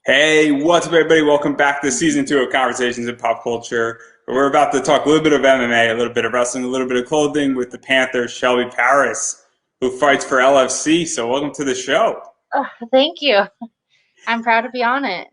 Hey, what's up, everybody? Welcome back to season two of Conversations in Pop Culture. We're about to talk a little bit of MMA, a little bit of wrestling, a little bit of clothing with the Panther Shelby Paris, who fights for LFC. So, welcome to the show. Oh, thank you. I'm proud to be on it.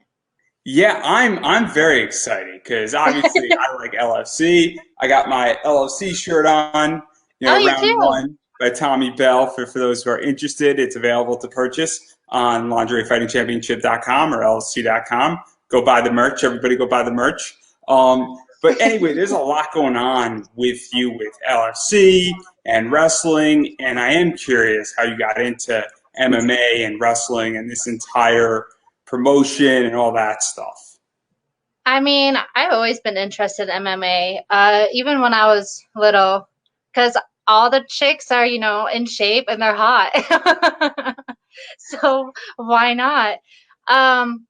Yeah, I'm very excited because obviously I like LFC. I got my LFC shirt on. Oh, you Round too. one by Tommy Bell. For those who are interested, it's available to purchase on lingeriefightingchampionship.com or LFC.com. Go buy the merch. Everybody, go buy the merch. But anyway, there's a lot going on with you with LFC and wrestling, and I am curious how you got into MMA and wrestling and this entire promotion and all that stuff. I mean, I've always been interested in MMA, even when I was little, because all the chicks are, in shape and they're hot. So why not? Um,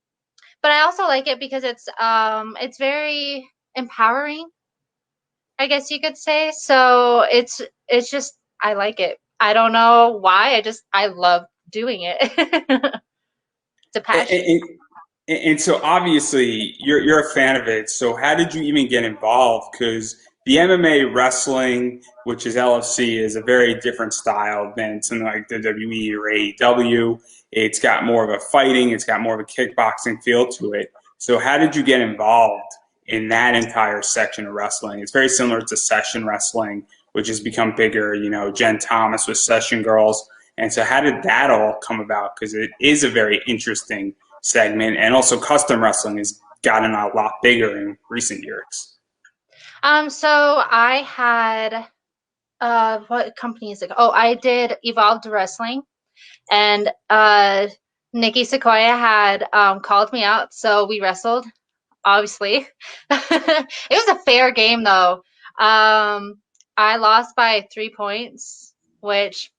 but I also like it because it's very empowering, I guess you could say. So it's just I like it. I don't know why. I love doing it. It's a And, passion. and, and so obviously you're a fan of it. So how did you even get involved? Because the MMA wrestling, which is LFC, is a very different style than something like the WWE or AEW. It's got more of a fighting, it's got more of a kickboxing feel to it. So how did you get involved in that entire section of wrestling? It's very similar to session wrestling, which has become bigger. Jen Thomas with Session Girls. And so how did that all come about? Because it is a very interesting segment, and also custom wrestling has gotten a lot bigger in recent years. So I had what company is it? Oh, I did Evolved Wrestling, and Nikki Sequoia had called me out, so we wrestled. Obviously, it was a fair game though. I lost by 3 points, which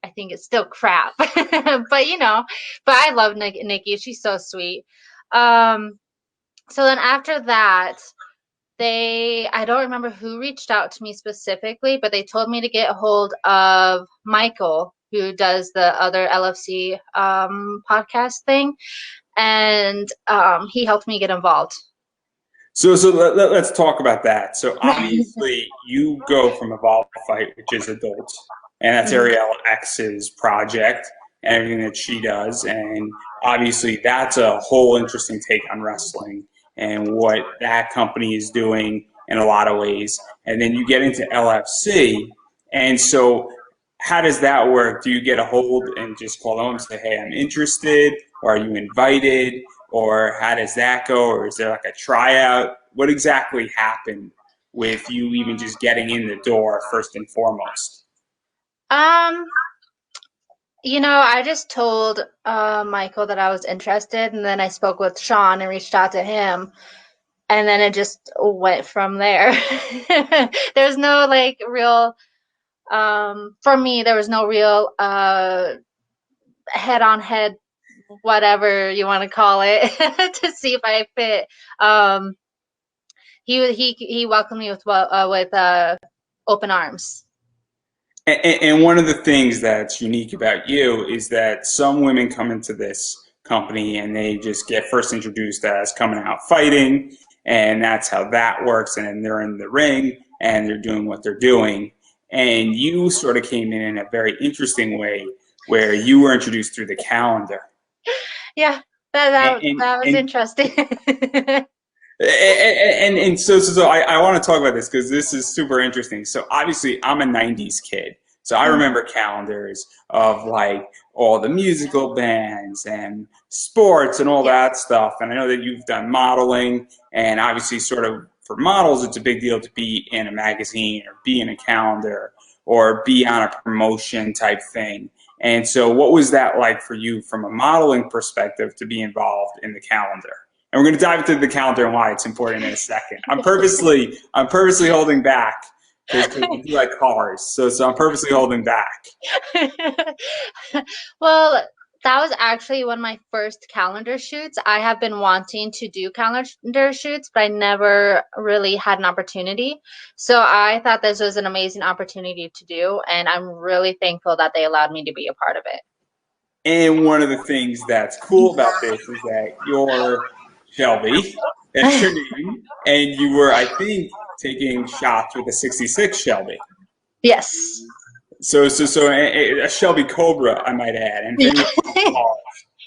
I think is still crap, but but I love Nikki. She's so sweet. Um, so then after that. I don't remember who reached out to me specifically, but they told me to get a hold of Michael, who does the other LFC podcast thing, and he helped me get involved. So let's talk about that. So obviously you go from Evolve Fight, which is adults, and that's Mhm. Ariel X's project and everything that she does. And obviously that's a whole interesting take on wrestling and what that company is doing in a lot of ways. And then you get into LFC. And so how does that work? Do you get a hold and just call them and say, hey, I'm interested? Or are you invited? Or how does that go? Or is there like a tryout? What exactly happened with you even just getting in the door first and foremost? Um, I just told Michael that I was interested, and then I spoke with Sean and reached out to him, and then it just went from there. There's no like real for me, there was no real head on head, whatever you want to call it, to see if I fit. Um, he welcomed me with open arms. And one of the things that's unique about you is that some women come into this company and they just get first introduced as coming out fighting, and that's how that works. And then they're in the ring and they're doing what they're doing. And you sort of came in a very interesting way where you were introduced through the calendar. Yeah, And, and, that was and interesting. and so I want to talk about this because this is super interesting. So obviously I'm a 90s kid. So I remember calendars of like all the musical bands and sports and all Yes. that stuff. And I know that you've done modeling, and obviously sort of for models it's a big deal to be in a magazine or be in a calendar or be on a promotion type thing. And so what was that like for you from a modeling perspective to be involved in the calendar? And we're going to dive into the calendar and why it's important in a second. I'm purposely holding back because I do like cars, so I'm purposely holding back. Well, that was actually one of my first calendar shoots. I have been wanting to do calendar shoots, but I never really had an opportunity. So I thought this was an amazing opportunity to do, and I'm really thankful that they allowed me to be a part of it. And one of the things that's cool about this is that you're Shelby, that's your name, and you were, I think, taking shots with a 66 Shelby. Yes. So a Shelby Cobra, I might add. And if Yeah. anyone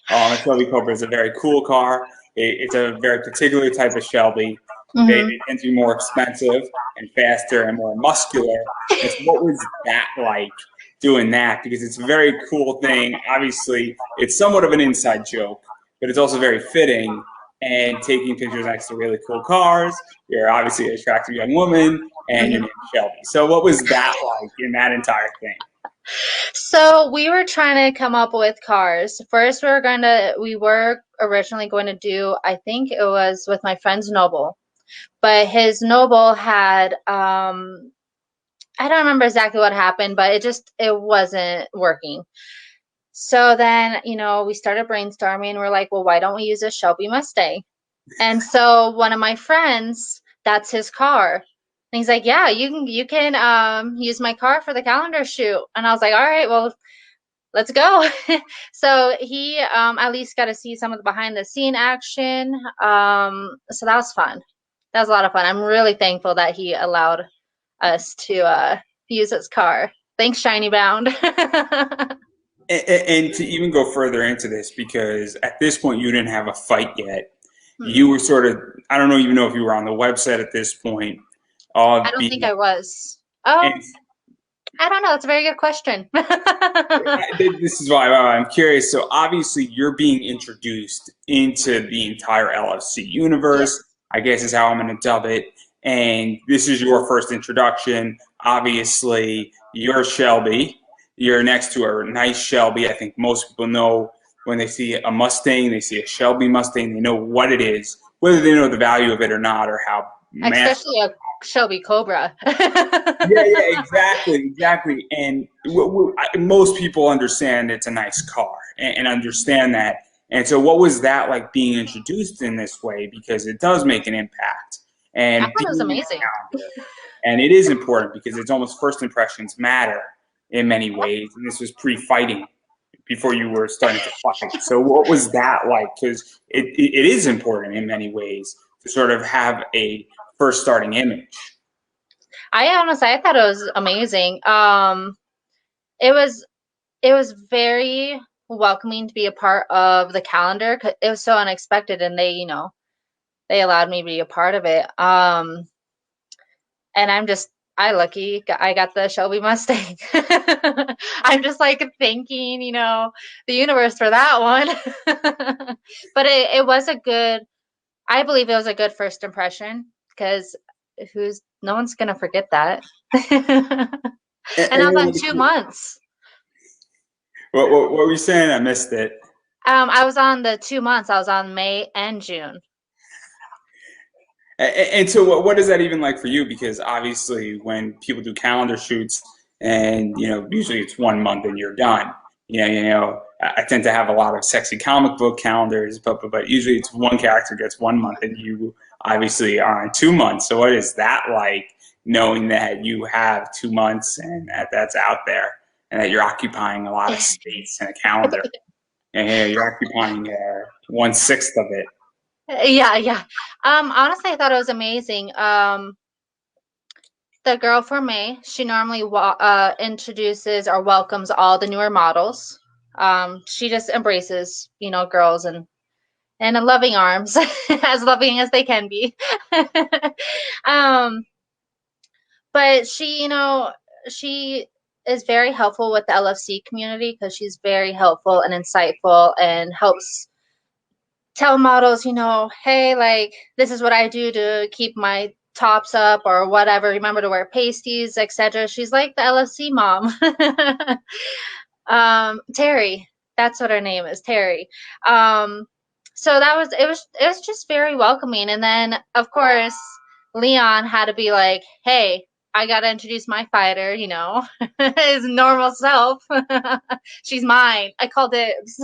cars, a Shelby Cobra is a very cool car. It's a very particular type of Shelby. Hmm. They tend to be more expensive and faster and more muscular. And so what was that like doing that? Because it's a very cool thing. Obviously, it's somewhat of an inside joke, but it's also very fitting. And taking pictures next to really cool cars. You're obviously an attractive young woman, and your Hmm. name's Shelby. So what was that like in that entire thing? So we were trying to come up with cars. First, we were originally going to do, I think it was with my friend's Noble, but his Noble had, I don't remember exactly what happened, but it wasn't working. So then, we started brainstorming and we're like, well, why don't we use a Shelby Mustang? And so one of my friends, that's his car. And he's like, yeah, you can use my car for the calendar shoot. And I was like, all right, well, let's go. So he at least got to see some of the behind the scene action. So that was fun. That was a lot of fun. I'm really thankful that he allowed us to use his car. Thanks, Shiny Bound. And to even go further into this, because at this point you didn't have a fight yet. You Mm-mm. were sort of, I don't even know if you were on the website at this point. I don't think Being, I was. Oh, and I don't know. That's a very good question. this is why I'm curious. So obviously you're being introduced into the entire LFC Yeah. universe, I guess is how I'm going to dub it. And this is your first introduction. Obviously, you're Shelby. You're next to a nice Shelby. I think most people know when they see a Mustang, they see a Shelby Mustang, they know what it is, whether they know the value of it or not, or how massive. Especially a Shelby Cobra. Yeah, exactly. And most people understand it's a nice car and understand that. And so, what was that like being introduced in this way? Because it does make an impact. I And thought it was being in amazing. a calendar, and it is important because it's almost first impressions matter in many ways. And this was pre-fighting before you were starting to fight. So, what was that like? Because it is important in many ways to sort of have a first starting image. I thought it was amazing. It was very welcoming to be a part of the calendar. 'Cause it was so unexpected, and they allowed me to be a part of it. And I lucky I got the Shelby Mustang. I'm just like thanking, the universe for that one. But it was I believe it was a good first impression because no one's gonna forget that. And I was on And 2 months. what were you saying? I missed it. I was on the 2 months. I was on May and June. And so, what is that even like for you? Because obviously, when people do calendar shoots, and usually it's 1 month and you're done. I tend to have a lot of sexy comic book calendars, but usually it's one character gets 1 month, and you obviously are on 2 months. So, what is that like, knowing that you have 2 months and that's out there, and that you're occupying a lot of space in a calendar, and you're occupying 1/6 of it. Yeah, yeah. Honestly, I thought it was amazing. The girl for May, she normally introduces or welcomes all the newer models. She just embraces, girls and in loving arms, as loving as they can be. um, but she is very helpful with the LFC community because she's very helpful and insightful and helps tell models, hey, like this is what I do to keep my tops up or whatever. Remember to wear pasties, etc. She's like the LFC mom. Terry, that's what her name is, Terry. So it was just very welcoming. And then of course Leon had to be like, hey, I gotta introduce my fighter, his normal self. She's mine. I call dibs.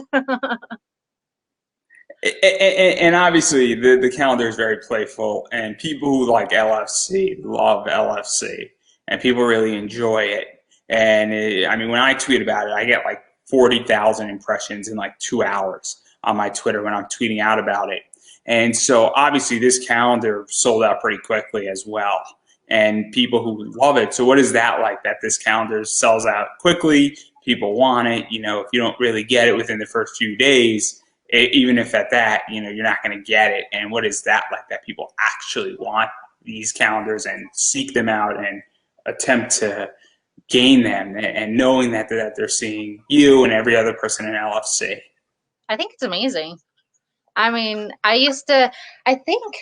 And obviously, the calendar is very playful, and people who like LFC love LFC, and people really enjoy it. And I mean, when I tweet about it, I get like 40,000 impressions in like 2 hours on my Twitter when I'm tweeting out about it. And so obviously this calendar sold out pretty quickly as well. And people who love it. So what is that like, that this calendar sells out quickly? People want it. You know, if you don't really get it within the first few days, even if at that, you know, you're not going to get it. And what is that like, that people actually want these calendars and seek them out and attempt to gain them, and knowing that they're seeing you and every other person in LFC? I think it's amazing. I mean, I think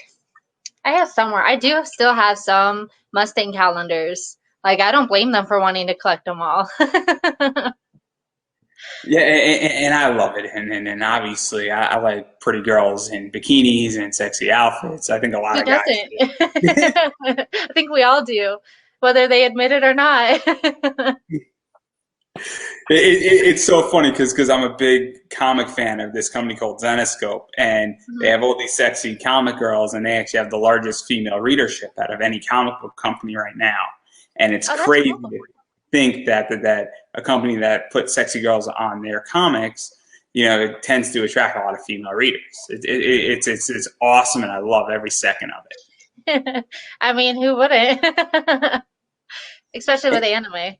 I have somewhere. I do still have some Mustang calendars. Like, I don't blame them for wanting to collect them all. Yeah, and I love it. And obviously, I like pretty girls in bikinis and sexy outfits. I think a lot Who of guys doesn't? do. I think we all do, whether they admit it or not. It's so funny because I'm a big comic fan of this company called Zenoscope, and they have all these sexy comic girls, and they actually have the largest female readership out of any comic book company right now. And it's Oh, that's crazy cool. to think that a company that puts sexy girls on their comics, you know, it tends to attract a lot of female readers. It's awesome, and I love every second of I mean, who wouldn't? Especially with it. anime.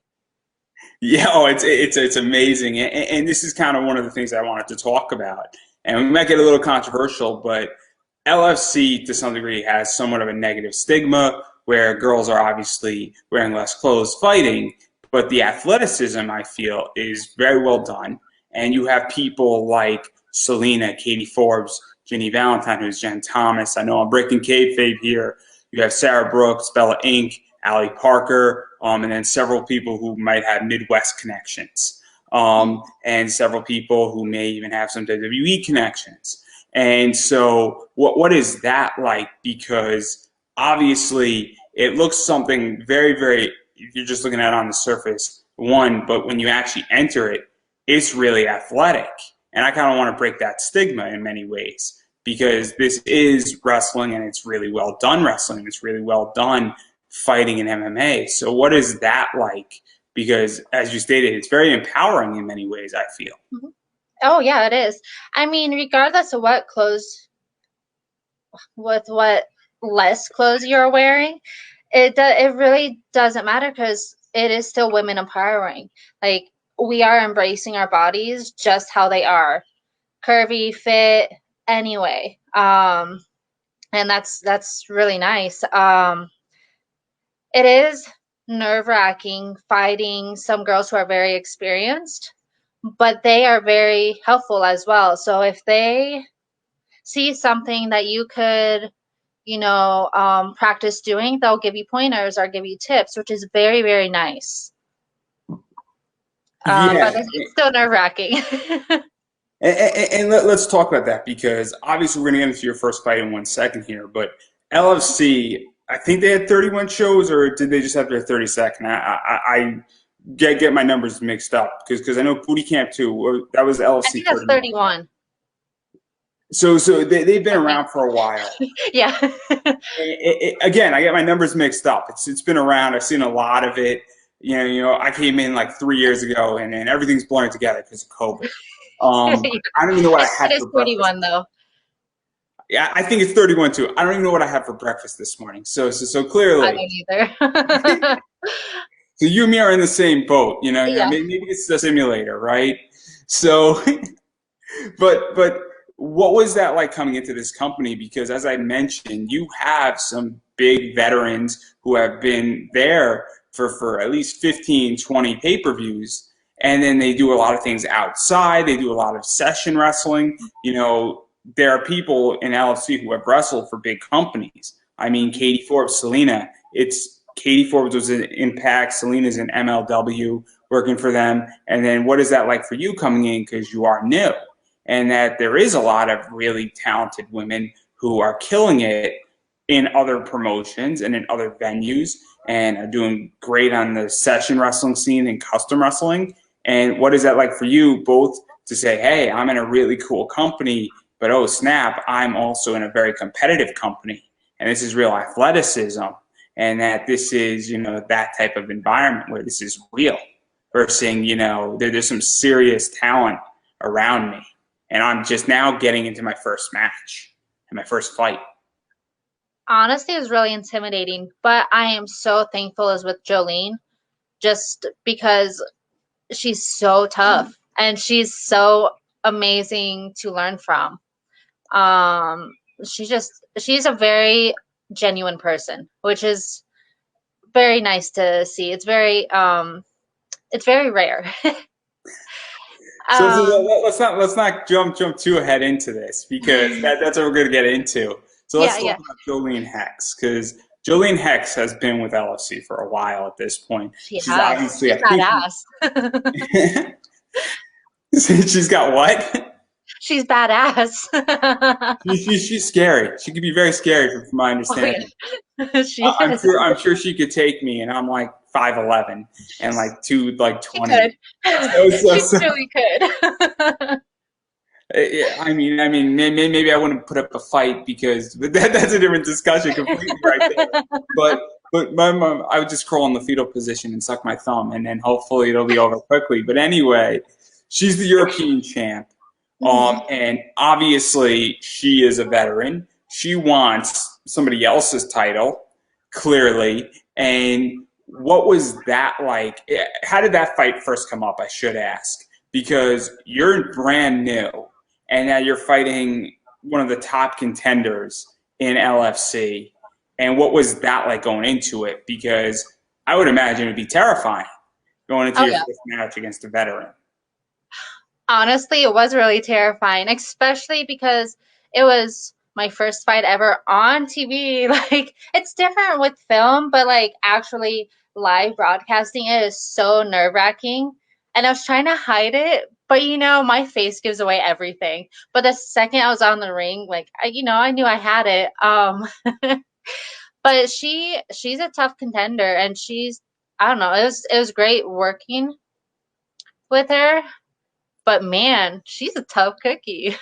Yeah, oh, it's amazing, and this is kind of one of the things I wanted to talk about. And we might get a little controversial, but LFC to some degree has somewhat of a negative stigma, where girls are obviously wearing less clothes fighting, but the athleticism, I feel, is very well done. And you have people like Selena, Katie Forbes, Ginny Valentine, who's Jen Thomas. I know I'm breaking kayfabe here. You have Sarah Brooks, Bella Inc., Ali Parker, and then several people who might have Midwest connections, and several people who may even have some WWE connections. And so what is that like? Because obviously it looks something very, very, if you're just looking at it on the surface, one, but when you actually enter it, it's really athletic. And I kind of want to break that stigma in many ways, because this is wrestling, and it's really well done wrestling. It's really well done fighting in MMA. So what is that like? Because as you stated, it's very empowering in many ways, I feel. Mhm. Oh, yeah, it is. I mean, regardless of what clothes, with what less clothes you're wearing, it really doesn't matter because it is still women empowering. Like, we are embracing our bodies just how they are, curvy, fit, anyway. And that's really nice. It is nerve-wracking fighting some girls who are very experienced, but they are very helpful as well. So if they see something that you could, practice doing, they'll give you pointers or give you tips, which is very, very nice. But Yeah. it's still nerve-wracking. And let's talk about that, because obviously we're going to get into your first fight in 1 second here. But LFC, I think they had 31 shows, or did they just have their 32nd? I get my numbers mixed up, because I know Booty Camp too. That was I LFC think that's 31. 31. So they've been I think. around for a while. Yeah. Again, I get my numbers mixed up. It's been around. I've seen a lot of it. I came in like 3 years ago, and everything's blurring together because of COVID. I don't even know what I I think had it is for breakfast. 31 though. Yeah, I think it's 31 too. I don't even know what I had for breakfast this morning. So I clearly, don't either. so you and me are in the same boat. Yeah. Maybe it's the simulator, right? So, but what was that like coming into this company? Because as I mentioned, you have some big veterans who have been there for at least 15, 20 pay-per-views. And then they do a lot of things outside. They do a lot of session wrestling. There are people in LFC who have wrestled for big companies. I mean, Katie Forbes, Selena. Katie Forbes was in Impact. Selena's in MLW working for them. And then what is that like for you coming in, because you are new? And that there is a lot of really talented women who are killing it in other promotions and in other venues, and are doing great on the session wrestling scene and custom wrestling. And what is that like for you, both to say, hey, I'm in a really cool company, but oh snap, I'm also in a very competitive company, and this is real athleticism, and that this is, that type of environment where this is real. versus saying, there's some serious talent around me. And I'm just now getting into my first match and my first fight. Honestly, it was really intimidating, but I am so thankful as with Jolene, just because she's so tough and she's so amazing to learn from. Um, she's a very genuine person, which is very nice to see. It's very rare. So um, let's not jump too ahead into this because that's what we're going to get into. So let's yeah, talk yeah, about Jolene Hex because Jolene Hex has been with LFC for a while at this point. she She's has. obviously, She's I think, badass. she's got what? She's badass. She's scary. She could be very scary from my Oh understanding. yeah, she I'm is. sure I'm sure she could take me, and I'm like 5'11" and like She could. 220. So so She so. truly could. Yeah, I mean, maybe I wouldn't put up a fight because that's a different discussion completely right there. But but my mom, I would just crawl in the fetal position and suck my thumb, and then hopefully it'll be over quickly. But anyway, she's the European champ, Mhm. and obviously she is a veteran. She wants somebody else's title, clearly. And what was that like? How did that fight first come up? I should ask because you're brand new and now you're fighting one of the top contenders in LFC. And what was that like going into it? Because I would imagine it'd be terrifying going into Oh your yeah. first match against a veteran. Honestly, it was really terrifying, especially because it was my first fight ever on TV. Like, it's different with film, but like actually live broadcasting it is so nerve-wracking. And I was trying to hide it, but my face gives away everything. But the second I was on the ring, like I knew I had it. But she's a tough contender and she's I don't know, it was great working with her, but man, she's a tough cookie.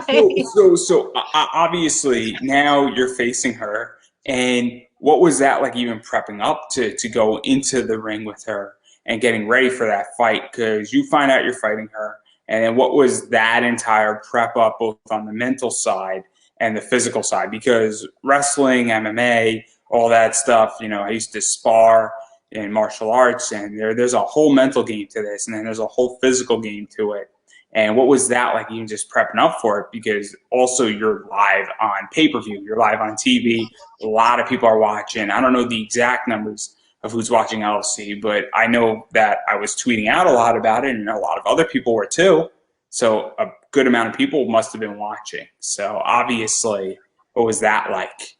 So, Like, so, so obviously now you're facing her, and what was that like even prepping up to go into the ring with her and getting ready for that fight? Because you find out you're fighting her, and then what was that entire prep up both on the mental side and the physical side? Because wrestling, MMA, all that stuff, I used to spar in martial arts, and there's a whole mental game to this, and then there's a whole physical game to it. And what was that like, even just prepping up for it? Because also you're live on pay per view, you're live on TV. A lot of people are watching. I don't know the exact numbers of who's watching LFC, but I know that I was tweeting out a lot about it, and a lot of other people were too. So a good amount of people must have been watching. So obviously, what was that like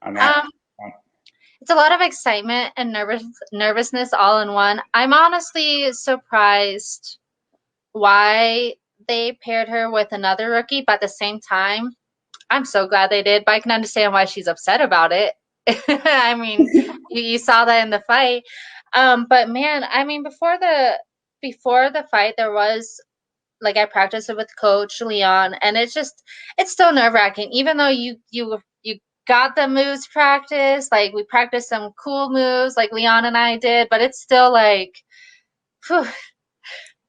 on that? um, it's a lot of excitement and nervousness all in one. I'm honestly surprised why they paired her with another rookie, but at the same time, I'm so glad they did. But I can understand why she's upset about it. I mean, you saw that in the fight. But man, I mean, before the fight, there was like I practiced it with Coach Leon, and it's still nerve wracking. Even though you got the moves practice, like we practiced some cool moves, like Leon and I did, but it's still like whew,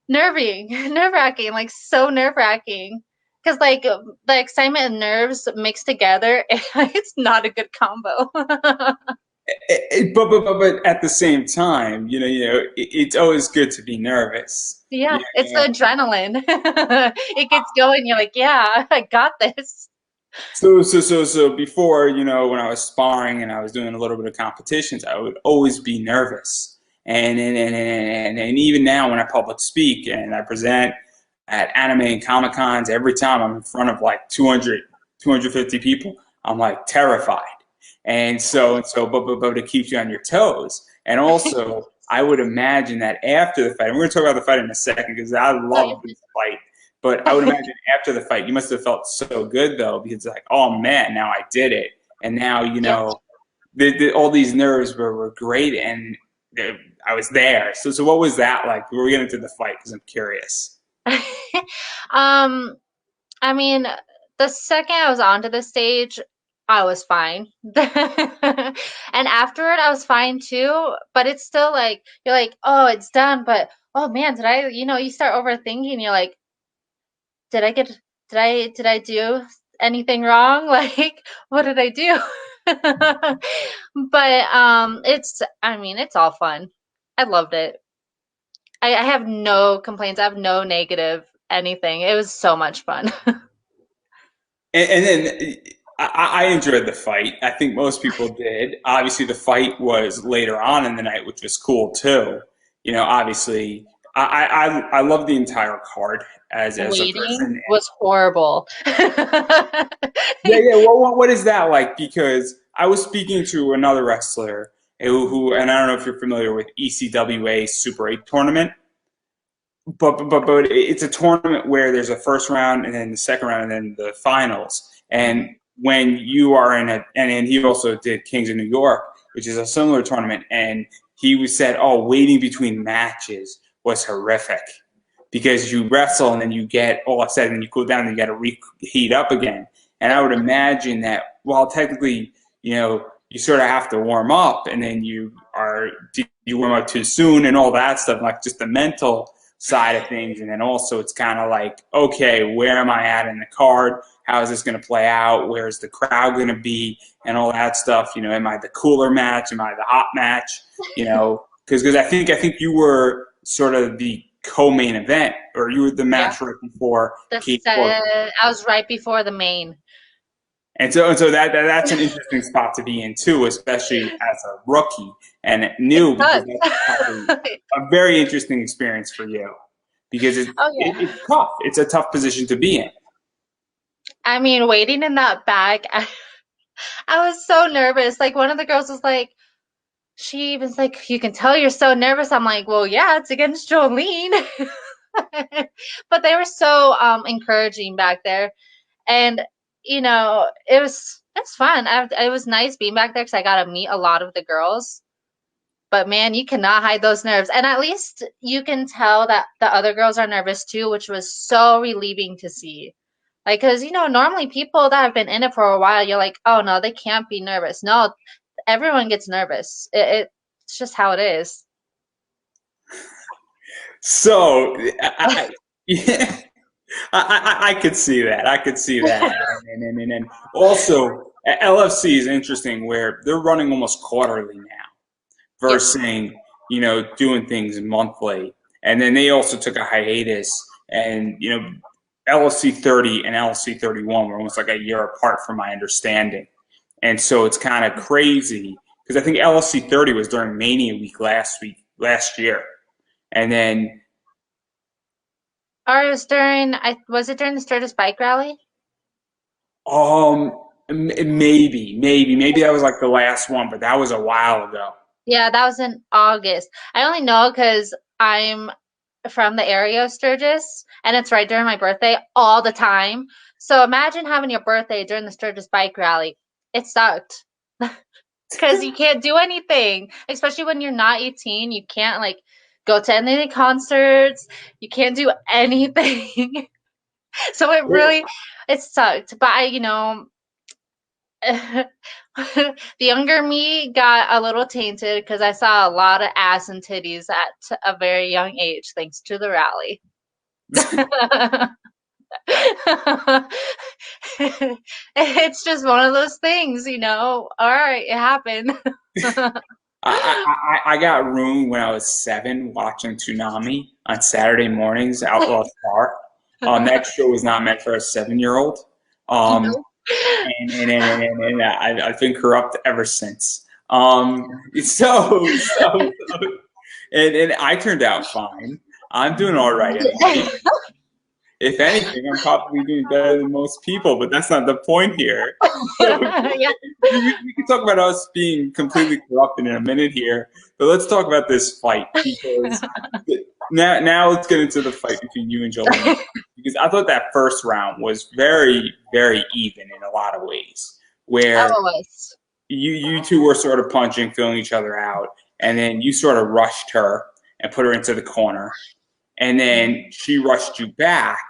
nerving, nerve wracking, like so nerve wracking. Because like the excitement and nerves mixed together, it's not a good combo. But at the same time, it's always good to be nervous. Yeah, You it's the know, adrenaline. It gets going. You're like, yeah, I got this. So before, when I was sparring and I was doing a little bit of competitions, I would always be nervous. And even now when I public speak and I present at anime and comic cons, every time I'm in front of like 200, 250 people, I'm like terrified. But it keeps you on your toes. And also, I would imagine that after the fight, and we're going to talk about the fight in a second because I love this fight. But I would imagine after the fight, you must have felt so good though, because it's like, oh man, now I did it, and now Yep. all these nerves were great, and I was there. So what was that like? We're getting to the fight because I'm curious. um, I mean, the second I was onto the stage, I was fine. And And afterward, I was fine too, but it's still like, you're like, oh, it's done, but oh man, did I, you start overthinking. You're like, did I get, did I do anything wrong? Like, what did I do? But I mean, it's all fun. I loved it. I have no complaints. I have no negative anything. It was so much fun. And then I enjoyed the fight. I think most people did. Obviously, the fight was later on in the night, which was cool too. Obviously, I love the entire card as a Waiting person. was horrible. Yeah, yeah. What is that like? Because I was speaking to another wrestler and I don't know if you're familiar with ECWA Super 8 tournament. But it's a tournament where there's a first round and then the second round and then the finals. And when you are in and he also did Kings of New York, which is a similar tournament, and he was said, oh, waiting between matches was horrific because you wrestle and then you get all upset and then you cool down and you got to reheat up again. And I would imagine that while technically, you sort of have to warm up and then you warm up too soon and all that stuff, like just the mental side of things. And then also it's kind of like, okay, where am I at in the card? How is this going to play out? Where's the crowd going to be? And all that stuff. Am I the cooler match? Am I the hot match? Because I think you were sort of the co-main event, or you were the Yeah, match right before Kate Corbin. I was right before the main. And so that's an interesting spot to be in too, especially as a rookie and It new, because does. that's probably a very interesting experience for you because Oh yeah. it's tough. It's a tough position to be in. I mean, waiting in that back, I was so nervous. Like one of the girls was like, she was like, "You can tell you're so nervous." I'm like, "Well, yeah, it's against Jolene." But they were so encouraging back there, and it was fun. It was nice being back there because I got to meet a lot of the girls. But man, you cannot hide those nerves, and at least you can tell that the other girls are nervous too, which was so relieving to see. Like, because normally people that have been in it for a while, you're like, oh no, they can't be nervous. No, everyone gets nervous. It's just how it is. So yeah, I could see that. I could see that. And also, LFC is interesting where they're running almost quarterly now Yep. versus doing things monthly. And then they also took a hiatus, and LFC 30 and LFC 31 were almost like a year apart from my understanding. And so it's kind of crazy because I think LFC 30 was during Mania week last year. And then Or it was during the Sturgis Bike Rally? um maybe that was like the last one, but that was a while ago. Yeah, that was in August. I only know because I'm from the area of Sturgis, and it's right during my birthday all the time. So imagine having your birthday during the Sturgis Bike Rally. It sucked because you can't do anything, especially when you're not 18. You can't like go to any concerts. You can't do anything. So it sucked. But the younger me got a little tainted because I saw a lot of ass and titties at a very young age, thanks to the rally. It's just one of those things. All right, it happened. I got ruined when I was 7 watching Toonami on Saturday mornings, Outlaw Star. That show was not meant for a 7-year-old. Um, No. and I've been corrupt ever since. So and I turned out fine. I'm doing all right in life. If anything, I'm probably doing better than most people, but that's not the point here. So Yeah. we can talk about us being completely corrupted in a minute here, but let's talk about this fight because now let's get into the fight between you and Jolene because I thought that first round was very, very even in a lot of ways, Oh, where it was. you two were sort of punching, filling each other out, and then you sort of rushed her and put her into the corner, and then she rushed you back.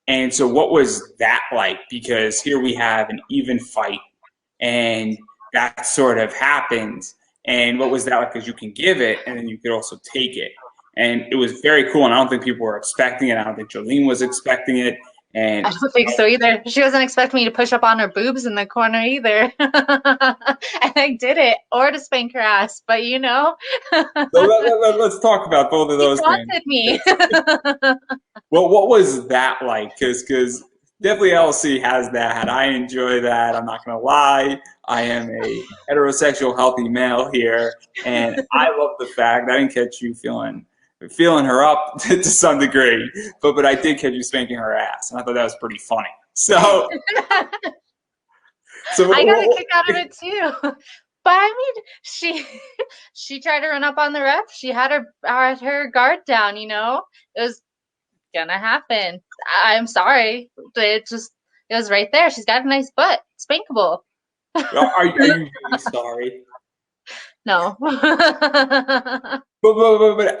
And so what was that like? Because here we have an even fight, and that sort of happened. And what was that like? Because you can give it, and then you could also take it. And it was very cool. And I don't think people were expecting it. I don't think Jolene was expecting it. And I don't think so either. She wasn't expecting me to push up on her boobs in the corner either. And I did it, or to spank her ass, but you know. so let's talk about both of He those things. taunted me. Well, what was that like? Because definitely LC has that. I enjoy that. I'm not going to lie. I am a heterosexual, healthy male here, and I love the fact I didn't catch you feeling her up to some degree, but I did catch you spanking her ass, and I thought that was pretty funny. So, I got a kick out of it too. But I mean, she tried to run up on the ref. She had her guard down. You know, it was gonna happen. I'm sorry. It was right there. She's got a nice butt. Spankable. Are you really sorry? No. But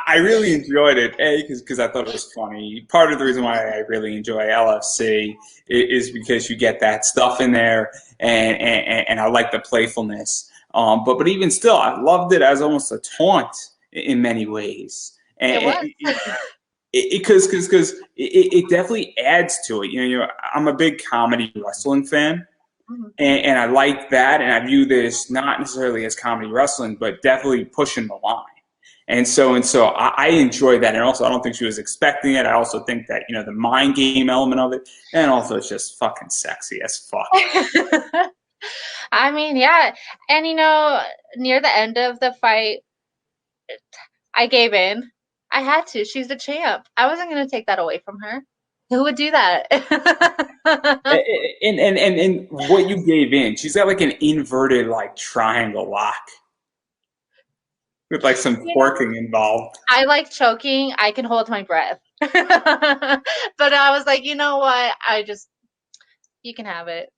I really enjoyed it, because I thought it was funny. Part of the reason why I really enjoy LFC is because you get that stuff in there, and I like the playfulness. But even still, I loved it as almost a taunt in many ways. And because it definitely adds to it. You know, I'm a big comedy wrestling fan. And I like that, and I view this not necessarily as comedy wrestling, but definitely pushing the line. And so I enjoy that, and also I don't think she was expecting it. I also think that, you know, the mind game element of it, and also it's just fucking sexy as fuck. I mean, yeah, and you know, near the end of the fight, I gave in. I had to. She's the champ. I wasn't gonna take that away from her. Who would do that? And what you gave in, she's got like an inverted like triangle lock with like some twerking involved. I like choking. I can hold my breath. But I was like, you know what? You can have it.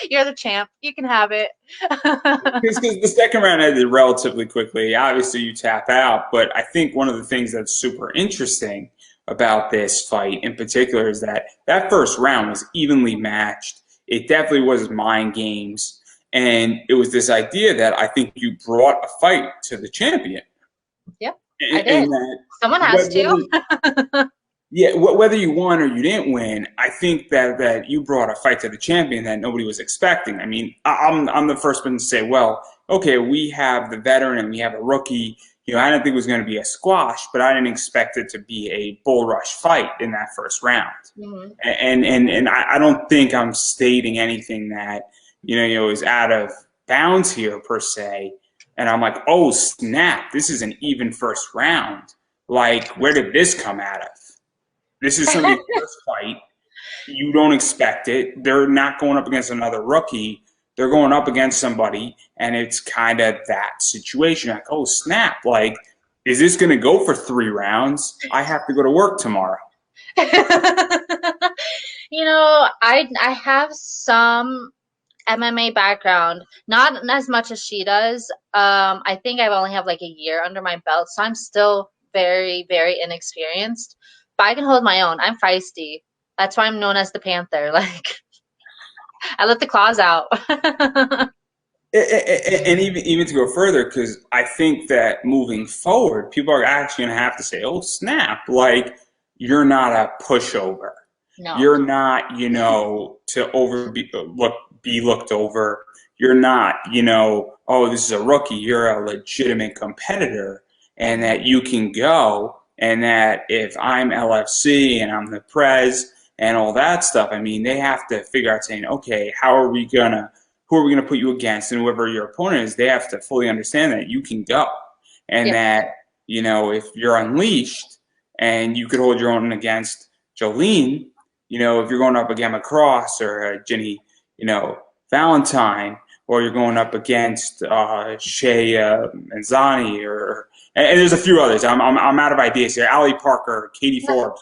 You're the champ. You can have it. Because the second round ended relatively quickly. Obviously, you tap out, but I think one of the things that's super interesting about this fight in particular is that first round was evenly matched. It definitely was mind games, and it was this idea that I think you brought a fight to the champion. Yep, I did. Someone has to. Yeah, whether you won or you didn't win, I think that you brought a fight to the champion that nobody was expecting. I mean, I'm the first one to say, well, okay, we have the veteran and we have a rookie. You know, I didn't think it was going to be a squash, but I didn't expect it to be a bull rush fight in that first round. Mm-hmm. And I don't think I'm stating anything that, you know, is out of bounds here per se. And I'm like, oh, snap, this is an even first round. Like, where did this come out of? This is somebody's first fight. You don't expect it. They're not going up against another rookie. They're going up against somebody, and it's kind of that situation. Like, oh, snap. Like, is this going to go for 3 rounds? I have to go to work tomorrow. You know, I have some MMA background, not as much as she does. I think I've only have like a year under my belt, so I'm still very, very inexperienced. But I can hold my own. I'm feisty. That's why I'm known as the Panther. Like, I let the claws out. And even to go further, because I think that moving forward, people are actually going to have to say, oh, snap. Like, you're not a pushover. No. You're not, you know, to be looked over. You're not, you know, oh, this is a rookie. You're a legitimate competitor, and that you can go. And that if I'm LFC and I'm the Prez and all that stuff, I mean, they have to figure out saying, okay, who are we gonna put you against? And whoever your opponent is, they have to fully understand that you can go. And that, you know, if you're unleashed and you could hold your own against Jolene, you know, if you're going up against a Cross or Jenny, you know, Valentine, or you're going up against Shea Manzani and there's a few others. I'm out of ideas here. Ali Parker, Katie Forbes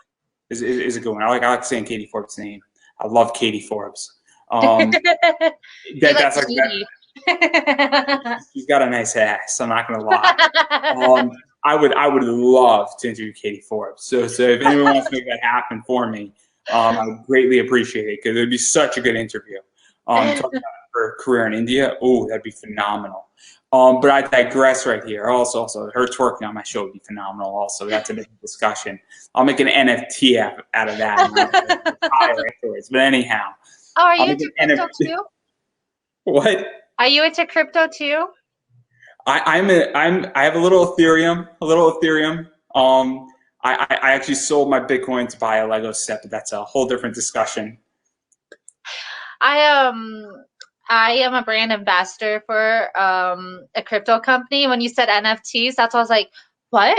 is a good one. I like saying Katie Forbes' name. I love Katie Forbes. That's like that. She's got a nice ass. I'm not gonna lie. I would love to interview Katie Forbes. So if anyone wants to make that happen for me, I would greatly appreciate it because it would be such a good interview. Talking about her career in India. Oh, that'd be phenomenal. But I digress right here. Also, her twerking on my show would be phenomenal. Also, that's a different discussion. I'll make an NFT out of that, and I'll retire afterwards. But anyhow, Oh, are I'll you make into an crypto NFT. too? What? Are you into crypto too? I have a little Ethereum, Um, I actually sold my Bitcoin to buy a Lego set, but that's a whole different discussion. I I am a brand ambassador for a crypto company. When you said NFTs, that's why I was like, what?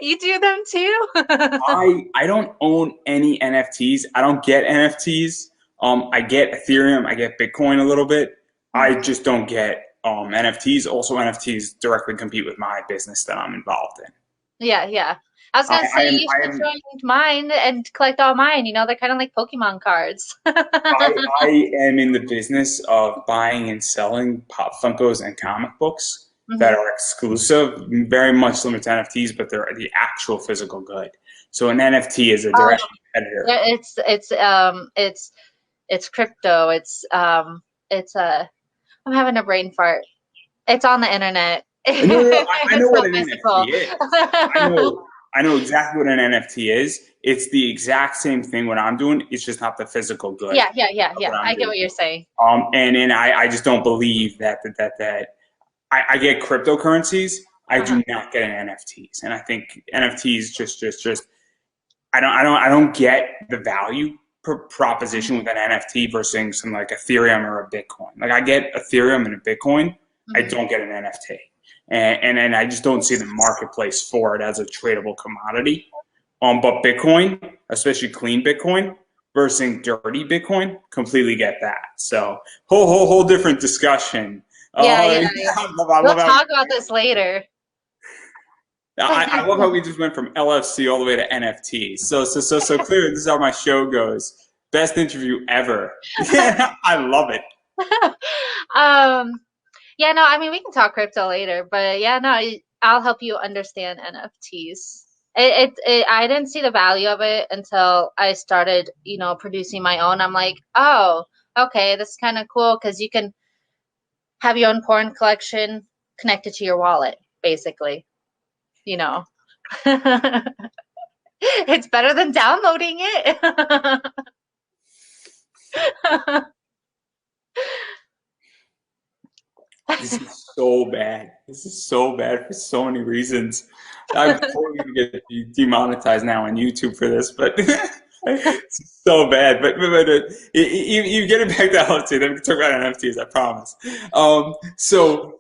You do them too? I don't own any NFTs. I don't get NFTs. I get Ethereum, I get Bitcoin a little bit. I just don't get NFTs. Also, NFTs directly compete with my business that I'm involved in. Yeah, yeah. I was gonna say you I should am join mine and collect all mine. You know, they're kind of like Pokemon cards. I am in the business of buying and selling Pop Funkos and comic books that Hmm. are exclusive, very much limited to NFTs, but they're the actual physical good. So an NFT is a Oh, direct competitor. yeah, it's crypto. It's I'm having a brain fart. It's on the internet. No, I know It's what not an physical. NFT is. I know exactly what an NFT is. It's the exact same thing what I'm doing. It's just not the physical good Yeah, yeah, yeah, of yeah. what I'm I get doing. what you're saying. And I just don't believe that I get cryptocurrencies. I Uh-huh. do not get an NFTs, and I think NFTs just I don't get the value proposition with an NFT versus something like Ethereum or a Bitcoin. Like I get Ethereum and a Bitcoin, I Hmm. don't get an NFT, and I just don't see the marketplace for it as a tradable commodity. But Bitcoin, especially clean Bitcoin versus dirty Bitcoin, completely get that. So whole different discussion. Yeah, yeah, Yeah, yeah. I We'll love how talk about this later. I love how we just went from LFC all the way to NFT. So clearly this is how my show goes. Best interview ever. Yeah, I love it. Um, yeah, no, I mean we can talk crypto later, but yeah, no, I'll help you understand NFTs. I didn't see the value of it until I started, producing my own. I'm like, oh, okay, this is kind of cool because you can have your own porn collection connected to your wallet, basically. You know, it's better than downloading it. This is so bad. This is so bad for so many reasons. I'm totally gonna get demonetized now on YouTube for this, but it's so bad. You get it back to LFT. Then we can talk about NFTs. I promise.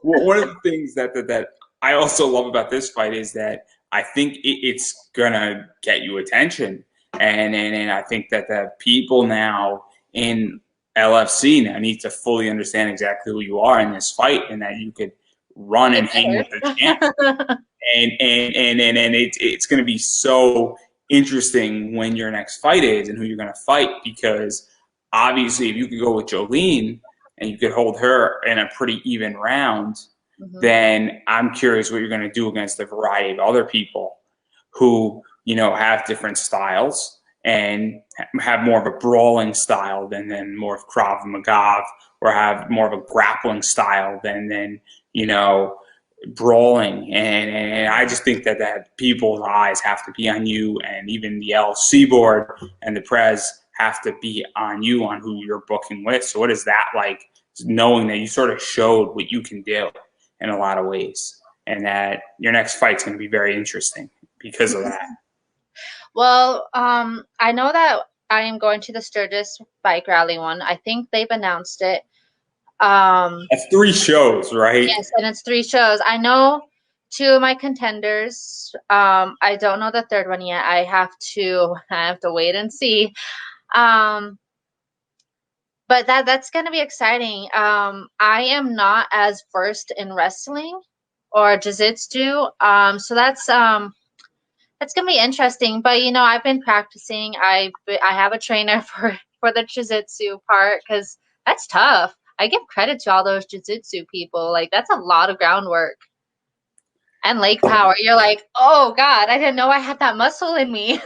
One of the things that I also love about this fight is that I think it's gonna get you attention, and I think that the people now in LFC now need to fully understand exactly who you are in this fight, and that you could run It and hang with the champ. better. And it's going to be so interesting when your next fight is and who you're going to fight, because obviously if you could go with Jolene and you could hold her in a pretty even round, Mhm. then I'm curious what you're going to do against a variety of other people who have different styles and have more of a brawling style than more of Krav Maga, or have more of a grappling style than you know brawling. And I just think that people's eyes have to be on you, and even the LC board and the Prez have to be on you on who you're booking with. So what is that like, knowing that you sort of showed what you can do in a lot of ways, and that your next fight's going to be very interesting because of that. Well, I know that I am going to the Sturgis bike rally one. I think they've announced it. That's 3 shows, right? Yes, and it's 3 shows. I know two of my contenders. I don't know the third one yet. I have to wait and see. Um, but that's gonna be exciting. I am not as versed in wrestling or jiu-jitsu. So that's gonna be interesting. But I've been practicing. I have a trainer for the jiu-jitsu part because that's tough. I give credit to all those jiu-jitsu people. Like that's a lot of groundwork and leg power. You're like, oh God, I didn't know I had that muscle in me.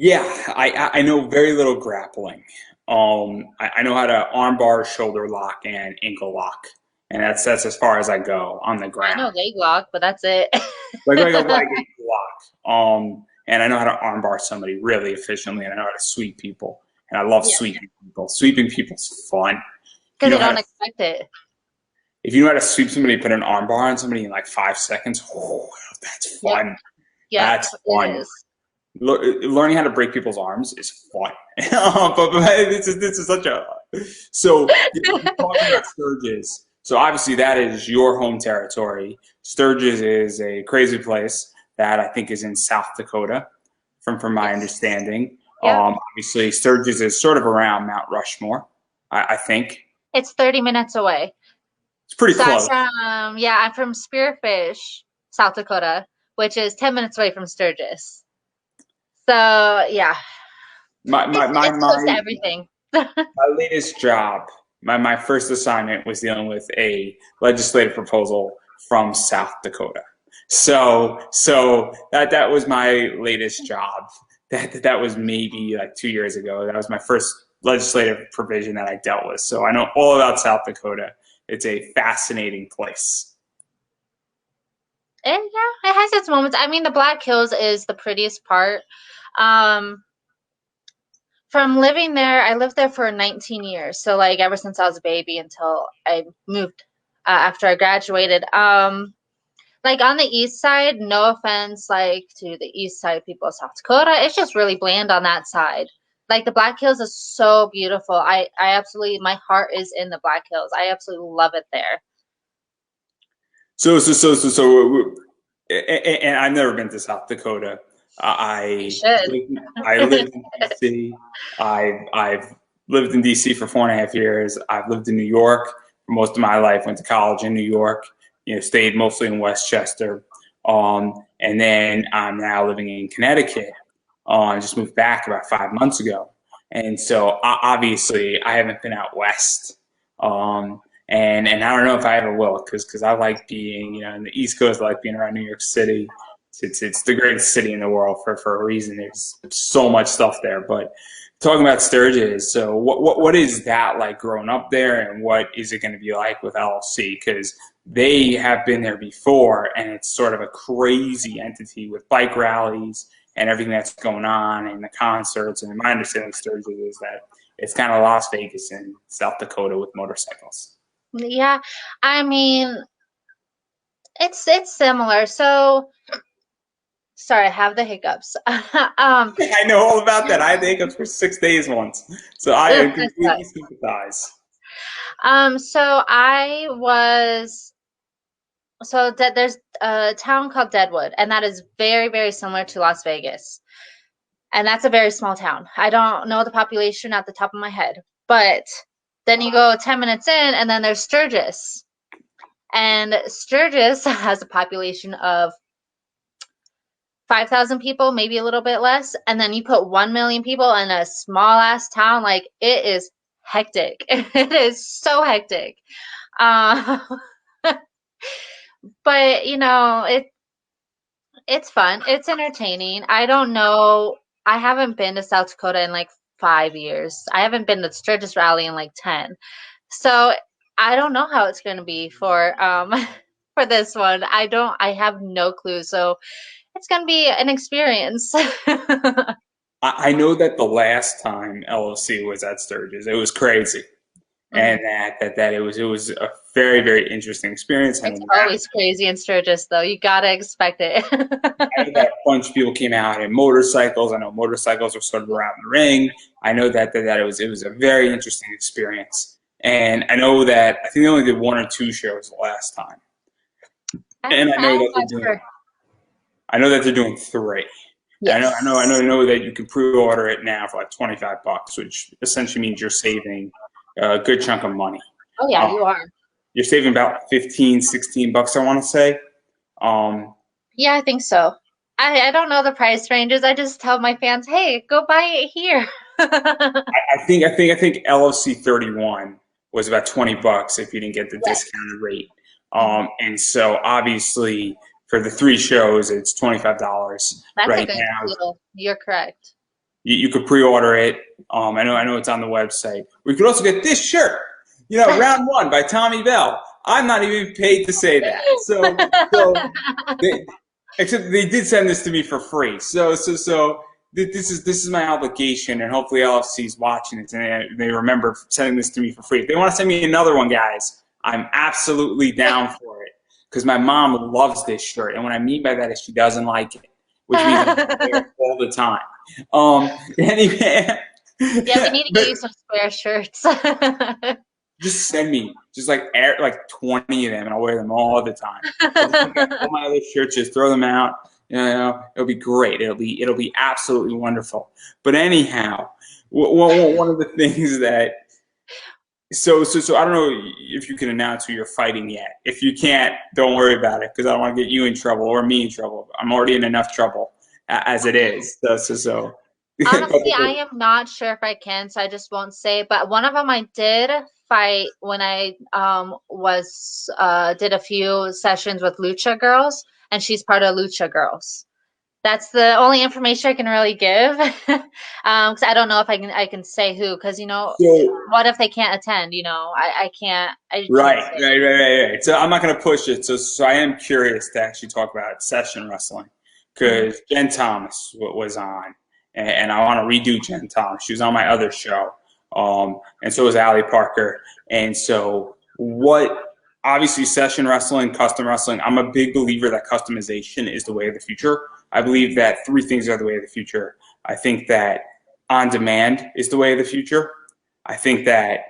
Yeah, I know very little grappling. I know how to armbar, shoulder lock, and ankle lock, and that's as far as I go on the I know ground. leg lock, but that's it. Like a leg ankle lock. And I know how to armbar somebody really efficiently, and I know how to sweep people, and I love Yeah, sweeping people. Sweeping people's fun. If you because they know how don't to expect it. if you know how to sweep somebody, put an armbar on somebody in like 5 seconds. Oh, that's Yep, fun. yep, That's it fun. is. Learning how to break people's arms is fun. But this is such a so you're talking about Sturgis. So obviously that is your home territory. Sturgis is a crazy place that I think is in South Dakota, from my Yes. understanding. Yep. Obviously Sturgis is sort of around Mount Rushmore. I think It's 30 minutes away. it's pretty So close. I'm from Spearfish, South Dakota, which is 10 minutes away from Sturgis. So yeah, My my my it's close to my everything. My latest job, my first assignment was dealing with a legislative proposal from South Dakota. So that was my latest job. That was maybe like 2 years ago. That was my first legislative provision that I dealt with. So I know all about South Dakota. It's a fascinating place. And yeah, it has its moments. I mean, the Black Hills is the prettiest part. Um, from living there, I lived there for 19 years. So like ever since I was a baby until I moved after I graduated. Like on the east side, no offense, like to the east side people of South Dakota, it's just really bland on that side. Like the Black Hills is so beautiful. I absolutely, my heart is in the Black Hills. I absolutely love it there. So, and I've never been to South Dakota. You I should. lived, I lived in DC. I've lived in DC for 4.5 years. I've lived in New York for most of my life. Went to college in New York. Stayed mostly in Westchester. And then I'm now living in Connecticut. I just moved back about 5 months ago, and so obviously I haven't been out west. And I don't know if I ever will because I like being in the East Coast. I like being around New York City. It's the greatest city in the world for a reason. There's so much stuff there. But talking about Sturgis, so what is that like growing up there, and what is it going to be like with LLC? Because they have been there before, and it's sort of a crazy entity with bike rallies and everything that's going on, and the concerts. And my understanding of Sturgis is that it's kind of Las Vegas in South Dakota with motorcycles. Yeah, I mean, it's similar. So sorry, I have the hiccups. I know all about that. I had the hiccups for 6 days once, so I Ugh, that completely sucks. sympathize. So I was there's a town called Deadwood, and that is very, very similar to Las Vegas. And that's a very small town. I don't know the population at the top of my head, but then you go 10 minutes in, and then there's Sturgis. And Sturgis has a population of 5,000 people, maybe a little bit less. And then you put 1 million people in a small ass town, like it is hectic. It is so hectic. Uh, but it's fun. It's entertaining. I don't know. I haven't been to South Dakota in like 5 years. I haven't been to Sturgis Rally in like 10. So I don't know how it's going to be for for this one. I have no clue. So it's going to be an experience. I know that the last time LOC was at Sturgis, it was crazy, and Mhm. that it was a very very interesting experience. I know It's always crazy in Sturgis though. You got to expect it. I know that a bunch of people came out in motorcycles. I know motorcycles were sort of around the ring. I know that it was a very interesting experience, and I know that I think they only did one or two shows the last time, and I'm not sure. I know that they're doing three. And I Yes. know that you can pre-order it now for like $25, which essentially means you're saving a good chunk of money. Oh yeah, Uh, you are. you're saving about 15, $16, I want to say. Um, Yeah, I think so. I don't know the price ranges. I just tell my fans, "Hey, go buy it here." I think LFC 31 was about $20 if you didn't get the Yes. discounted rate. Mhm. And so obviously for the three shows, it's $25 That's a right good now. deal. You're correct. You could pre-order it. I know it's on the website. We could also get this shirt. Round one by Tommy Bell. I'm not even paid to say that. They, except they did send this to me for free. This is my obligation, and hopefully LFC's watching it and they remember sending this to me for free. If they want to send me another one, guys, I'm absolutely down for it because my mom loves this shirt, and what I mean by that is she doesn't like it, which means I'm there all the time. Anyway, Yeah, we need to get but you some square shirts. just send me just like 20 of them, and I'll wear them all the time. I'll just take out all my other shirts, just throw them out. It'll be great. It'll be absolutely wonderful. But anyhow, one of the things that so I don't know if you can announce who you're fighting yet. If you can't, don't worry about it because I don't want to get you in trouble or me in trouble. I'm already in enough trouble as it is. So. Honestly, I am not sure if I can, so I just won't say. But one of them I did fight when I was did a few sessions with Lucha Girls, and she's part of Lucha Girls. That's the only information I can really give, because I don't know if I can say who, because So what if they can't attend? I can't right, say. right, right, right, right. So I'm not going to push it. So I am curious to actually talk about session wrestling Mhm. because Jen Thomas was on, and I want to redo Jen Thomas. She was on my other show, and so was Ali Parker. And so what? Obviously, session wrestling, custom wrestling. I'm a big believer that customization is the way of the future. I believe that three things are the way of the future. I think that on demand is the way of the future. I think that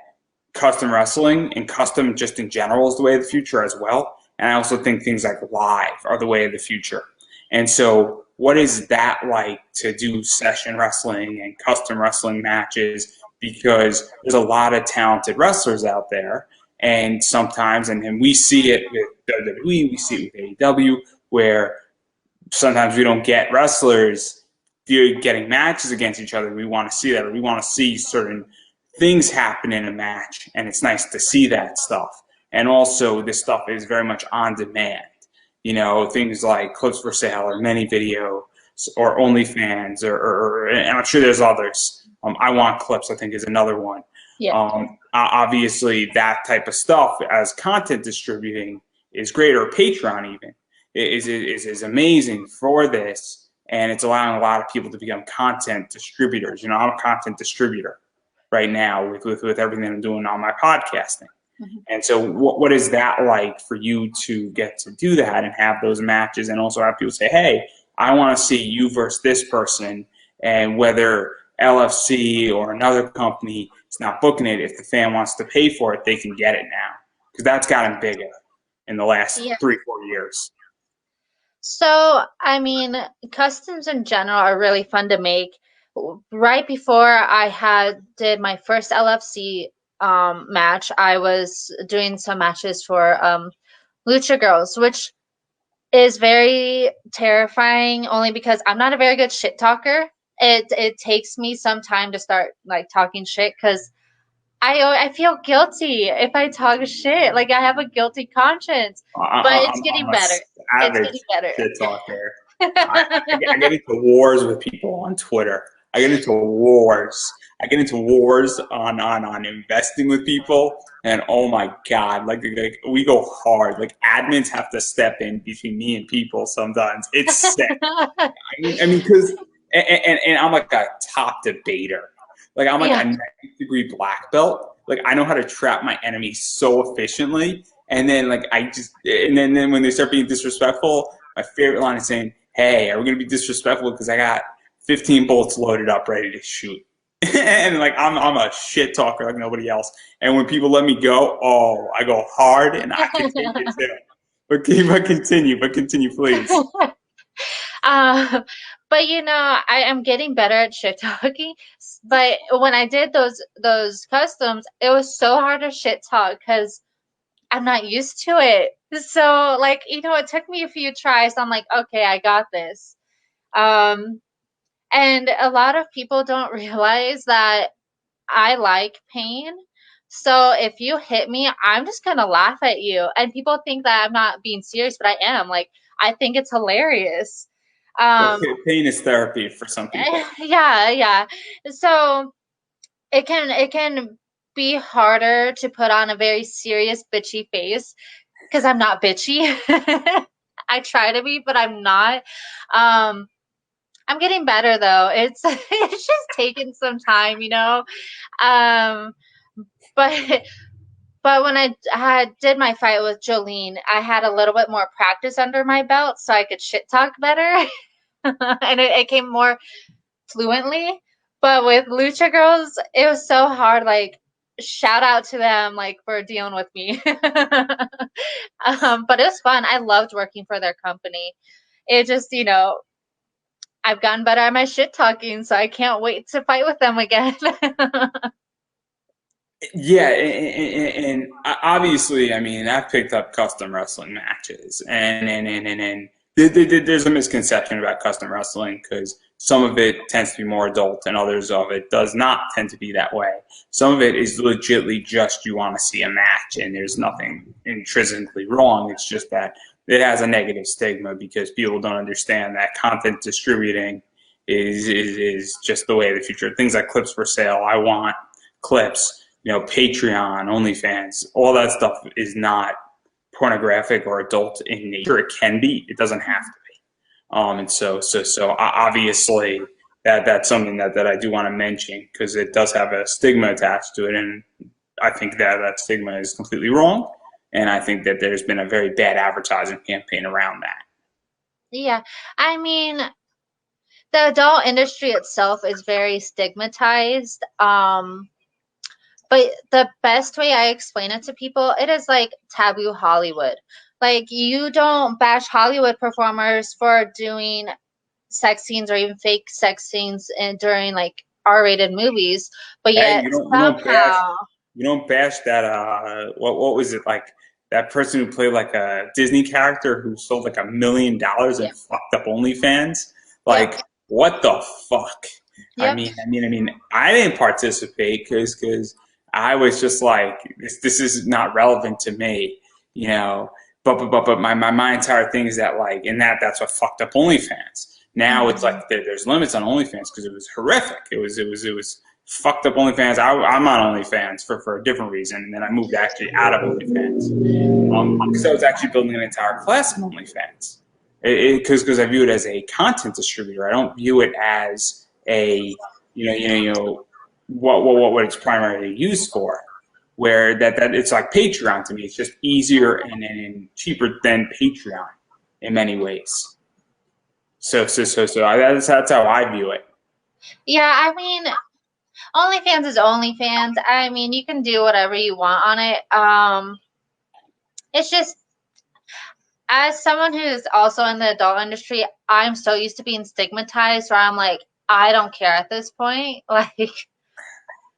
custom wrestling and custom just in general is the way of the future as well. And I also think things like live are the way of the future. And so, what is that like to do session wrestling and custom wrestling matches? Because there's a lot of talented wrestlers out there. And sometimes, and we see it with WWE, we see it with AEW, where sometimes we don't get wrestlers getting matches against each other. We want to see that, or we want to see certain things happen in a match, and it's nice to see that stuff. And also, this stuff is very much on demand. Things like clips for sale or many video or OnlyFans, and I'm sure there's others. I want clips, I think, is another one. Yeah. Obviously, that type of stuff as content distributing is great, or Patreon even is amazing for this, and it's allowing a lot of people to become content distributors. I'm a content distributor right now with everything I'm doing on my podcasting. Mhm. And so, what is that like for you to get to do that and have those matches, and also have people say, "Hey, I want to see you versus this person," and whether LFC or another company is not booking it, if the fan wants to pay for it, they can get it now because that's gotten bigger in the last Yeah. 3-4 years. So, I mean, customs in general are really fun to make. Right before I had did my first LFC match, I was doing some matches for Lucha Girls, which is very terrifying only because I'm not a very good shit talker. It takes me some time to start like talking shit because I feel guilty if I talk shit. Like I have a guilty conscience, but it's getting I'm a better. It's savage getting better. shit talker. I get into wars with people on Twitter. I get into wars. I get into wars on investing with people, and oh my god, like we go hard. Like admins have to step in between me and people sometimes. It's sick. I mean, because and I'm like a top debater. Like I'm like Yeah. a 90-degree black belt. Like I know how to trap my enemies so efficiently. And then then when they start being disrespectful, my favorite line is saying, "Hey, are we gonna be disrespectful? Because I got 15 bullets loaded up, ready to shoot." And like I'm a shit talker like nobody else. And when people let me go, oh, I go hard, and I can take it too. But continue, please. Um, but I am getting better at shit talking. But when I did those customs, it was so hard to shit talk because I'm not used to it. So like, it took me a few tries. I'm like, okay, I got this. Um, and a lot of people don't realize that I like pain. So if you hit me, I'm just gonna laugh at you. And people think that I'm not being serious, but I am. Like, I think it's hilarious. Well, Um, pain is therapy for some people. yeah, yeah. So it can be harder to put on a very serious bitchy face because I'm not bitchy. I try to be, but I'm not. Um, I'm getting better though. It's it's just taking some time, you know. Um, but but when I had did my fight with Jolene, I had a little bit more practice under my belt, so I could shit talk better, and it came more fluently. But with Lucha Girls, it was so hard. Like, shout out to them, like for dealing with me. But it was fun. I loved working for their company. It just, I've gotten better at my shit talking, so I can't wait to fight with them again. Yeah, and obviously, I mean, I've picked up custom wrestling matches, and there's a misconception about custom wrestling because some of it tends to be more adult, and others of it does not tend to be that way. Some of it is legitly just you want to see a match, and there's nothing intrinsically wrong. It's just that it has a negative stigma because people don't understand that content distributing is just the way of the future. Things like clips for sale. I want clips, Patreon, OnlyFans, all that stuff is not pornographic or adult in nature. It can be. It doesn't have to be. And so obviously that's something that I do want to mention because it does have a stigma attached to it, and I think that stigma is completely wrong. And I think that there's been a very bad advertising campaign around that. Yeah, I mean, the adult industry itself is very stigmatized. But the best way I explain it to people, it is like taboo Hollywood. Like, you don't bash Hollywood performers for doing sex scenes or even fake sex scenes during like R-rated movies, but Hey, yet somehow, you don't bash that what was it like that person who played like a Disney character who sold like $1 million yeah, and fucked up OnlyFans? yep, Like what the fuck? yep, I didn't participate because I was just like this is not relevant to me, you know. But my entire thing is that like in that's what fucked up OnlyFans. Now it's hmm like there's limits on OnlyFans because it was horrific. It was fucked up OnlyFans. I'm on OnlyFans for a different reason, and then I moved actually out of OnlyFans because I was actually building an entire class on OnlyFans. Because I view it as a content distributor. I don't view it as a what it's primarily used for. Where that it's like Patreon to me. It's just easier and cheaper than Patreon in many ways. So that's how I view it. yeah. I mean, OnlyFans is OnlyFans. I mean, you can do whatever you want on it. It's just as someone who's also in the adult industry, I'm so used to being stigmatized where I'm like, I don't care at this point.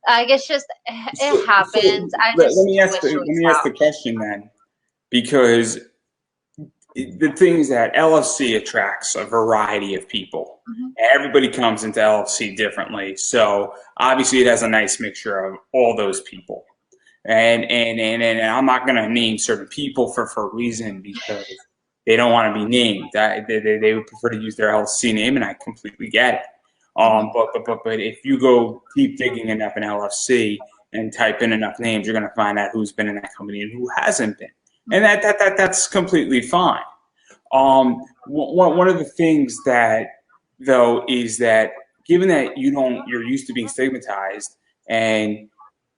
Like it's just it So happens. I let just me ask wish it let would me ask stop. the question then, because the thing is that LFC attracts a variety of people. Hmm Everybody comes into LFC differently, so obviously it has a nice mixture of all those people. And I'm not going to name certain people for a reason because they don't want to be named. They would prefer to use their LLC name, and I completely get it. hmm But if you go deep digging enough in LFC and type in enough names, you're going to find out who's been in that company and who hasn't been, and that's completely fine. One of the things that though is that given that you're used to being stigmatized, and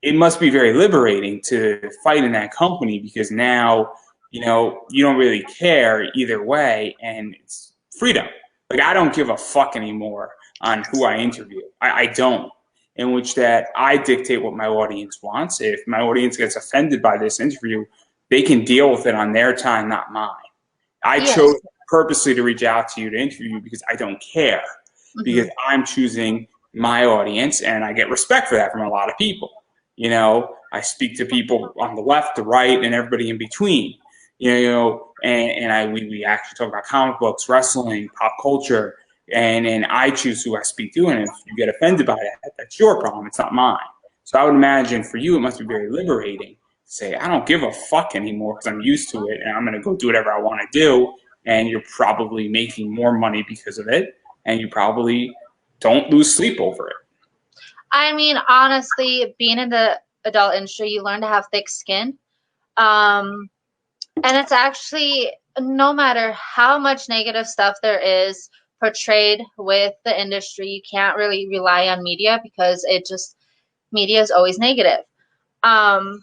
it must be very liberating to fight in that company because now you don't really care either way, and it's freedom. Like I don't give a fuck anymore on who I interview. I don't. In which that I dictate what my audience wants. If my audience gets offended by this interview, they can deal with it on their time, not mine. I chose Yes. purposely to reach out to you to interview you because I don't care, hmm because I'm choosing my audience and I get respect for that from a lot of people. I speak to people on the left, the right, and everybody in between. We actually talk about comic books, wrestling, pop culture, and I choose who I speak to. And if you get offended by that, that's your problem. It's not mine. So I would imagine for you, it must be very liberating to say, I don't give a fuck anymore because I'm used to it and I'm going to go do whatever I want to do. and you're probably making more money because of it, and you probably don't lose sleep over it. I mean, honestly, being in the adult industry, you learn to have thick skin. Um, and it's actually, no matter how much negative stuff there is portrayed with the industry, you can't really rely on media because media is always negative. Um,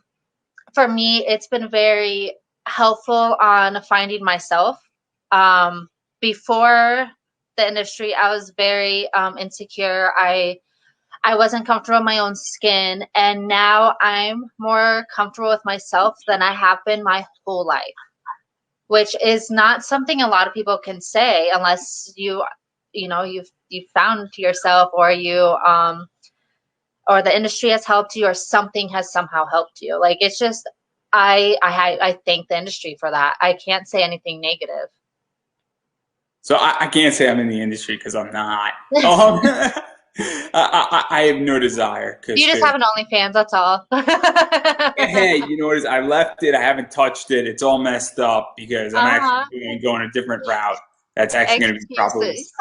for me, it's been very helpful on finding myself. Before the industry, I was very insecure. I wasn't comfortable in my own skin, and now I'm more comfortable with myself than I have been my whole life, which is not something a lot of people can say unless you've found yourself, or or the industry has helped you, or something has somehow helped you. Like, it's just, I thank the industry for that. I can't say anything negative. So I can't say I'm in the industry because I'm not. I have no desire You because just have an OnlyFans, that's all. hey, you know what is? I left it. I haven't touched it. It's all messed up because I'm actually Uh-huh. going a different route. That's actually going to be probably. Excuses.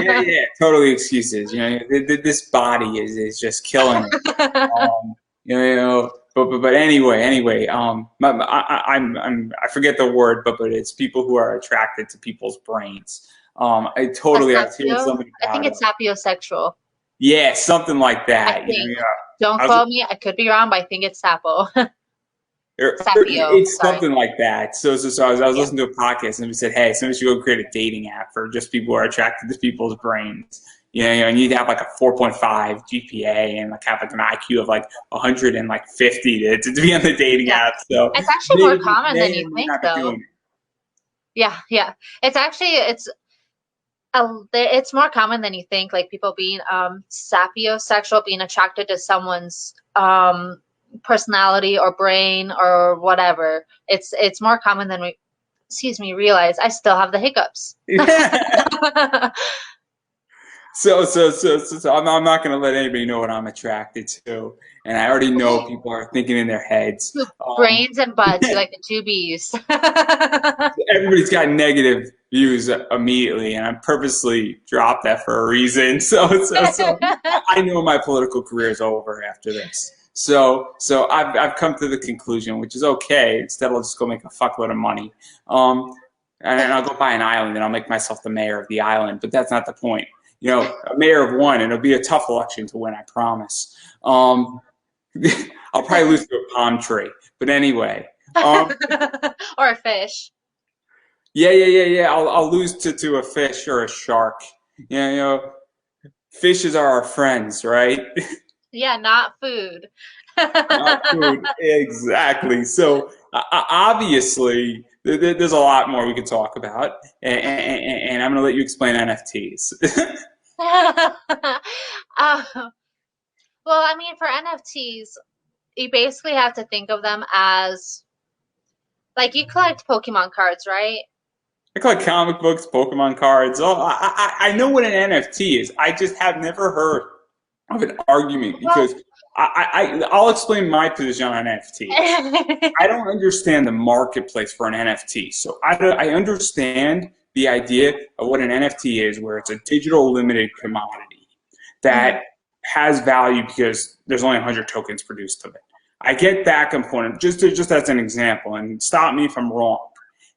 Yeah, yeah, totally excuses. You know, this body is just killing it. But anyway, I forget the word, but it's people who are attracted to people's brains. I totally, I was hearing somebody I think about it. it's sapiosexual. Yeah, something like I that. think. Yeah. Don't I was, quote me. I could be wrong, but I think it's sapo. Sapio. it's Sorry. something like that. So I was listening to a podcast and we said, hey, somebody should go create a dating app for just people who are attracted to people's brains. And you need to have like a 4.5 GPA and like have like an IQ of like 150 to be on the dating app. So It's actually more common than you think, not be doing though. it. Yeah, yeah. It's more common than you think. Like, people being sapiosexual, being attracted to someone's personality or brain or whatever. It's more common than we realize. I still have the hiccups. So I'm not going to let anybody know what I'm attracted to, and I already know people are thinking in their heads. Brains and butts, you like the two B's. Everybody's got negative views immediately, and I purposely dropped that for a reason. So I know my political career is over after this. So I've come to the conclusion, which is okay. Instead, I'll just go make a fuckload of money, and I'll go buy an island, and I'll make myself the mayor of the island. But that's not the point. A mayor of one, and it'll be a tough election to win, I promise. I'll probably lose to a palm tree, but anyway. Or a fish. Yeah. I'll lose to a fish or a shark. Fishes are our friends, right? Yeah, not food. Not food, exactly. So obviously, there's a lot more we could talk about, and I'm going to let you explain NFTs. Well, I mean, for NFTs, you basically have to think of them as, like, you collect Pokemon cards, right? I collect comic books, Pokemon cards. Oh, I know what an NFT is. I just have never heard of an argument because I'll explain my position on NFTs. I don't understand the marketplace for an NFT. So I understand the idea of what an NFT is, where it's a digital limited commodity that has value because there's only 100 tokens produced of it. I get that component just as an example, and stop me if I'm wrong.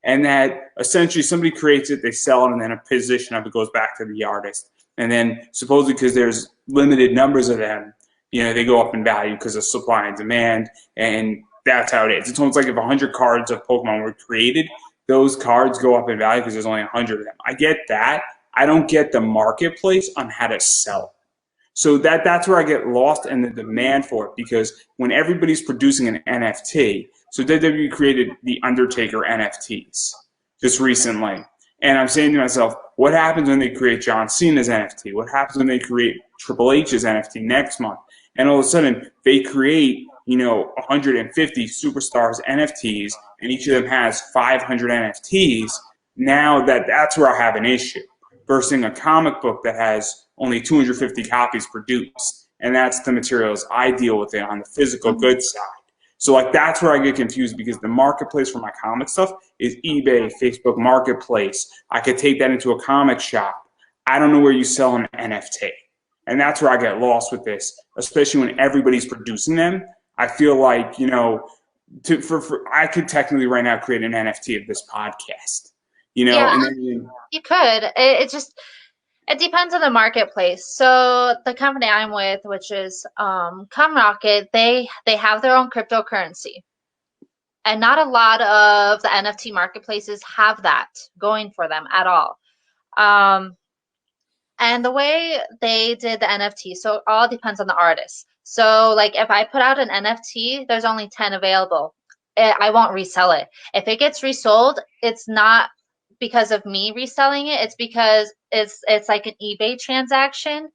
And that essentially somebody creates it, they sell it, and then a position of it goes back to the artist. And then supposedly because there's limited numbers of them, they go up in value because of supply and demand, and that's how it is. It's almost like if 100 cards of Pokemon were created, those cards go up in value because there's only 100 of them. I get that. I don't get the marketplace on how to sell it. So that's where I get lost in the demand for it, because when everybody's producing an NFT, so WWE created the Undertaker NFTs just recently. And I'm saying to myself, what happens when they create John Cena's NFT? What happens when they create Triple H's NFT next month? And all of a sudden, they create, 150 superstars NFTs, and each of them has 500 NFTs. Now that's where I have an issue, versus a comic book that has only 250 copies produced. And that's the materials I deal with it on the physical goods side. So like that's where I get confused because the marketplace for my comic stuff is eBay, Facebook Marketplace. I could take that into a comic shop. I don't know where you sell an NFT. And that's where I get lost with this, especially when everybody's producing them. I feel like, I could technically right now create an NFT of this podcast, Yeah, and then you could. It just it depends on the marketplace. So the company I'm with, which is Cumrocket, they have their own cryptocurrency. And not a lot of the NFT marketplaces have that going for them at all. Um, and the way they did the NFT, so it all depends on the artist. So, like, if I put out an NFT, there's only 10 available. I won't resell it. If it gets resold, it's not because of me reselling it. It's because it's like an eBay transaction,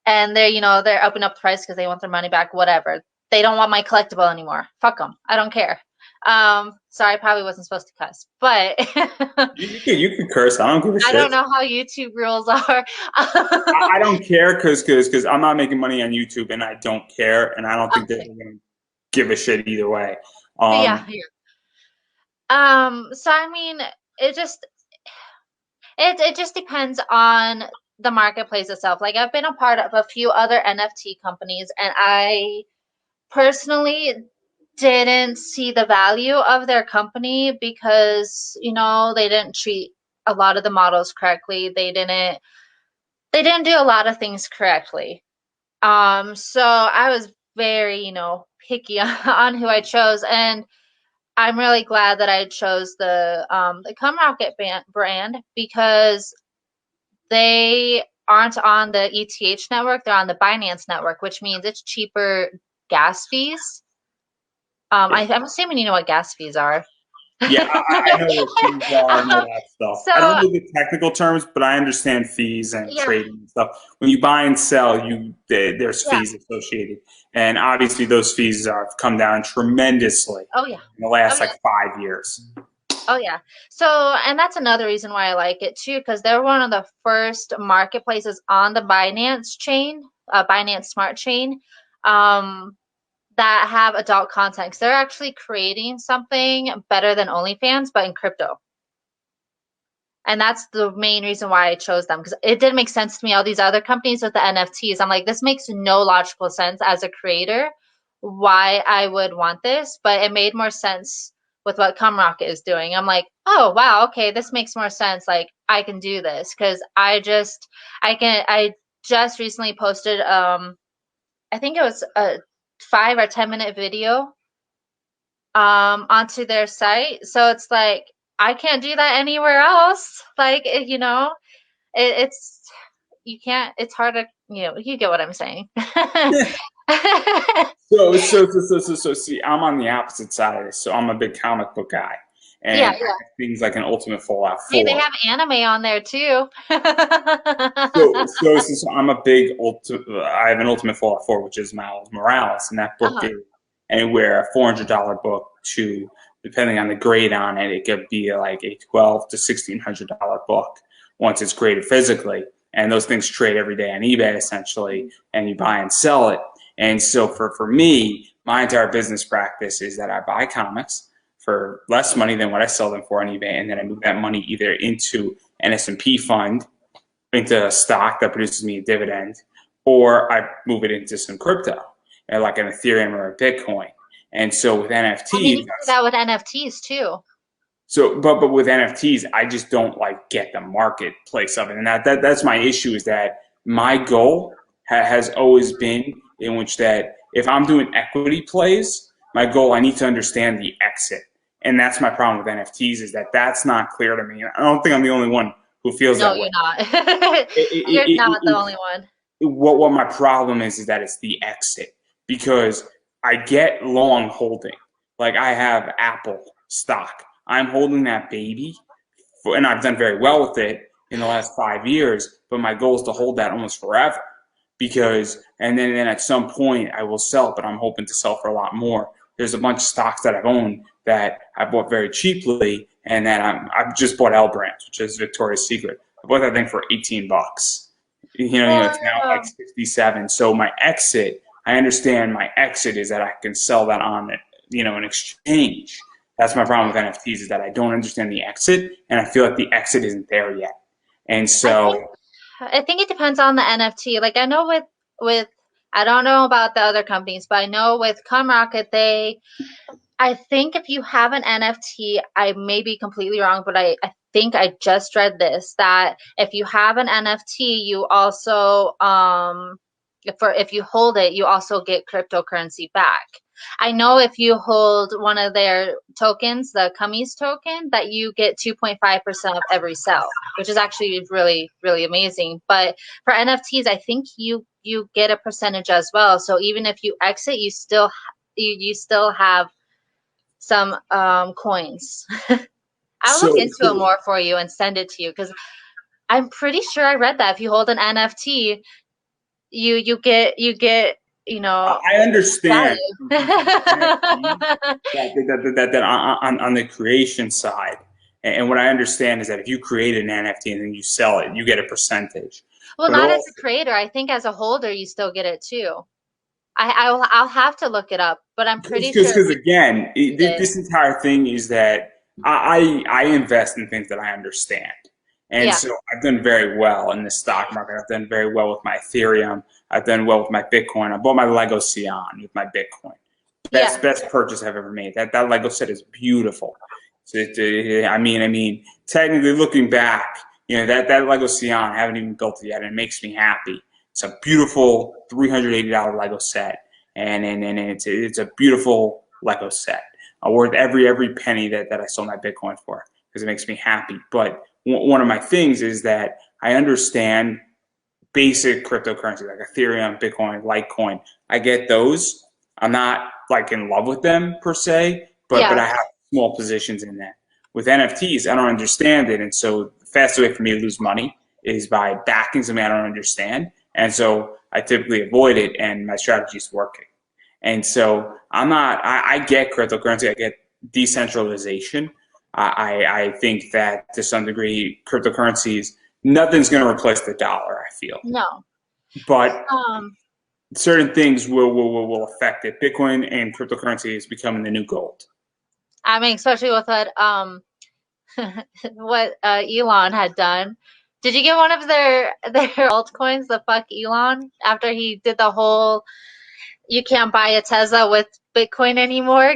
and they're upping up the price because they want their money back. Whatever. They don't want my collectible anymore. Fuck them. I don't care. Sorry, I probably wasn't supposed to cuss, but you can curse. I don't give a I shit. don't know how YouTube rules are. I don't care because I'm not making money on YouTube and I don't care and I don't think they're Okay. gonna give a shit either way. Yeah, yeah. So I mean, it just it just depends on the marketplace itself. Like I've been a part of a few other NFT companies, and I personally didn't see the value of their company because, they didn't treat a lot of the models correctly. They didn't do a lot of things correctly. So I was very, picky on who I chose, and I'm really glad that I chose the Come Rocket brand because they aren't on the ETH network. They're on the Binance network, which means it's cheaper gas fees. I'm assuming you know what gas fees are. Yeah, I know what fees are and all that stuff. I don't So know the technical terms, but I understand fees and yeah, trading and stuff. When you buy and sell, there's yeah. fees associated, and obviously those fees have come down tremendously Oh yeah. in the Oh last yeah. like 5 years. Oh yeah. So, and that's another reason why I like it too, because they're one of the first marketplaces on the Binance chain, Binance Smart Chain, um, that have adult content. 'Cause they're actually creating something better than OnlyFans, but in crypto. And that's the main reason why I chose them, because it didn't make sense to me. All these other companies with the NFTs, I'm like, this makes no logical sense as a creator why I would want this, but it made more sense with what Cumrocket is doing. I'm like, oh wow, okay, this makes more sense. Like I can do this because I just recently posted I think it was a 5 or 10 minute video onto their site. So it's like I can't do that anywhere else. Like it's you can't. It's hard to you get what I'm saying. So, see, I'm on the opposite side of this. So I'm a big comic book guy, Yeah, and I yeah. have things like an Ultimate Fallout Hey, they 4. have anime on there too. So I'm a big I have an Ultimate Fallout 4, which is Miles Morales, and that book Uh-huh. is anywhere a $400 book to, depending on the grade on it, it could be like a $1,200 to $1,600 book once it's graded physically. And those things trade every day on eBay essentially, and you buy and sell it. And so for me, my entire business practice is that I buy comics for less money than what I sell them for on eBay, and then I move that money either into an S&P fund, into a stock that produces me a dividend, or I move it into some crypto, like an Ethereum or a Bitcoin. And so with I mean, you NFTs, can do that with NFTs too. but with NFTs, I just don't like get the marketplace of it, and that's my issue. Is that my goal has always been in which that if I'm doing equity plays, my goal I need to understand the exit, and that's my problem with NFTs is that that's not clear to me. I don't think I'm the only one who feels No, that way. you're not. It, You're it, not the it, only one. what my problem is that it's the exit because I get long holding. Like I have Apple stock. I'm holding that baby, and I've done very well with it in the last 5 years. But my goal is to hold that almost forever, because and then at some point I will sell, but I'm hoping to sell for a lot more. There's a bunch of stocks that I've owned that I bought very cheaply, and then I've just bought L Brands, which is Victoria's Secret. I bought that thing for $18. It's now like Well, 67. So my exit I understand my exit is that I can sell that on, an exchange. That's my problem with NFTs is that I don't understand the exit, and I feel like the exit isn't there yet. And I think so, I think it depends on the NFT. Like I know with I don't know about the other companies, but I know with Rocket I think if you have an NFT, I may be completely wrong, but I think I just read this that if you have an NFT, you also if you hold it, you also get cryptocurrency back. I know if you hold one of their tokens, the Cummies token, that you get 2.5% of every sell, which is actually really, really amazing. But for NFTs, I think you get a percentage as well. So even if you exit, you still have some coins. I'll look so, into it more for you and send it to you because I'm pretty sure I read that if you hold an NFT, you get I understand from NFTs value. that on the creation side. And what I understand is that if you create an NFT and then you sell it, you get a percentage. Well, But not as also, a creator. I think as a holder, you still get it too. I'll have to look it up, but I'm pretty sure if because you again, did. this entire thing is that I invest in things that I understand. And Yeah, so I've done very well in the stock market. I've done very well with my Ethereum. I've done well with my Bitcoin. I bought my Lego Sion with my Bitcoin. yeah. Best purchase I've ever made. That Lego set is beautiful. I mean, technically looking back, that Lego Sion, I haven't even built it yet, and it makes me happy. It's a beautiful $380 Lego set, and it's a beautiful Lego set. Worth every penny that I sold my Bitcoin for because it makes me happy. But one of my things is that I understand basic cryptocurrency like Ethereum, Bitcoin, Litecoin. I get those. I'm not like in love with them per se, but Yeah. I have small positions in that. With NFTs, I don't understand it, and so the fastest way for me to lose money is by backing something I don't understand, and so I typically avoid it, and my strategy is working. And so I'm not. I get cryptocurrency. I get decentralization. I think that to some degree, cryptocurrencies nothing's going to replace the dollar. I feel, No. but Um, certain things will affect it. Bitcoin and cryptocurrency is becoming the new gold. I mean, especially with what Elon had done. Did you get one of their altcoins, the fuck Elon, after he did the whole you can't buy a Tesla with Bitcoin anymore?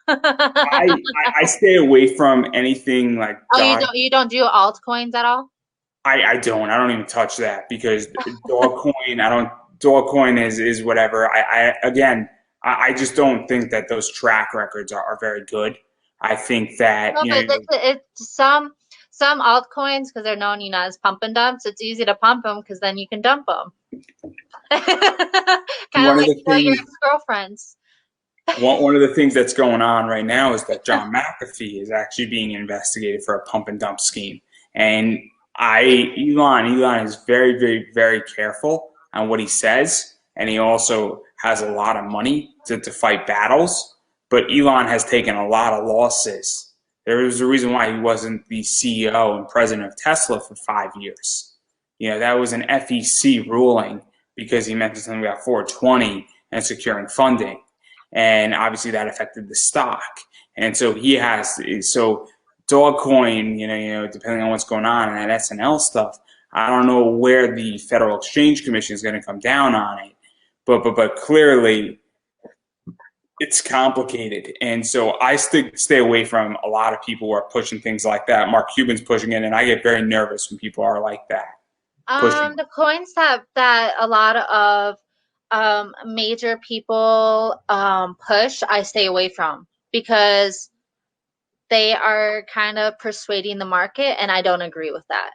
I stay away from anything like Oh, dog. you don't do altcoins at all? I don't even touch that because Dogecoin. I don't. Dogecoin is whatever. I just don't think that those track records are very good. I think that No, but it's some altcoins because they're known, as pump and dumps. It's easy to pump them because then you can dump them. Kind of one of like the your things ex-girlfriends. one of the things that's going on right now is that John McAfee is actually being investigated for a pump and dump scheme. And Elon is very, very, very careful on what he says, and he also has a lot of money to fight battles. But Elon has taken a lot of losses. There was a reason why he wasn't the CEO and president of Tesla for 5 years. That was an FEC ruling because he mentioned something about 420 and securing funding, and obviously that affected the stock. And so Dogecoin, depending on what's going on and that SNL stuff, I don't know where the Federal Exchange Commission is going to come down on it, but clearly it's complicated, and so I stay away from a lot of people who are pushing things like that. Mark Cuban's pushing it, and I get very nervous when people are like that pushing. The coins that a lot of major people push, I stay away from because they are kind of persuading the market, and I don't agree with that.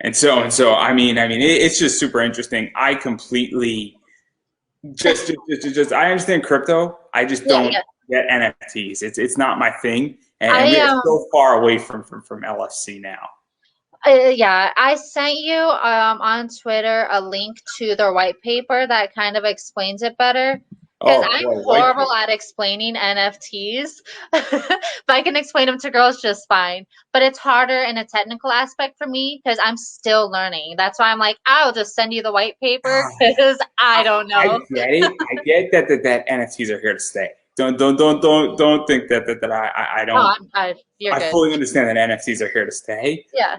And so, it's just super interesting. I completely I understand crypto. I just Yeah, don't yeah. get NFTs. It's not my thing, and I we are so far away from LFC now. Yeah, I sent you on Twitter a link to their white paper that kind of explains it better. Because Oh I'm boy, white horrible paper. at explaining NFTs, but I can explain them to girls just fine. But it's harder in a technical aspect for me because I'm still learning. That's why I'm like, I'll just send you the white paper because I I, don't I know. get it. I get that NFTs are here to stay. Don't think that I Oh, don't. you're I good. fully understand that NFTs are here to stay. Yeah.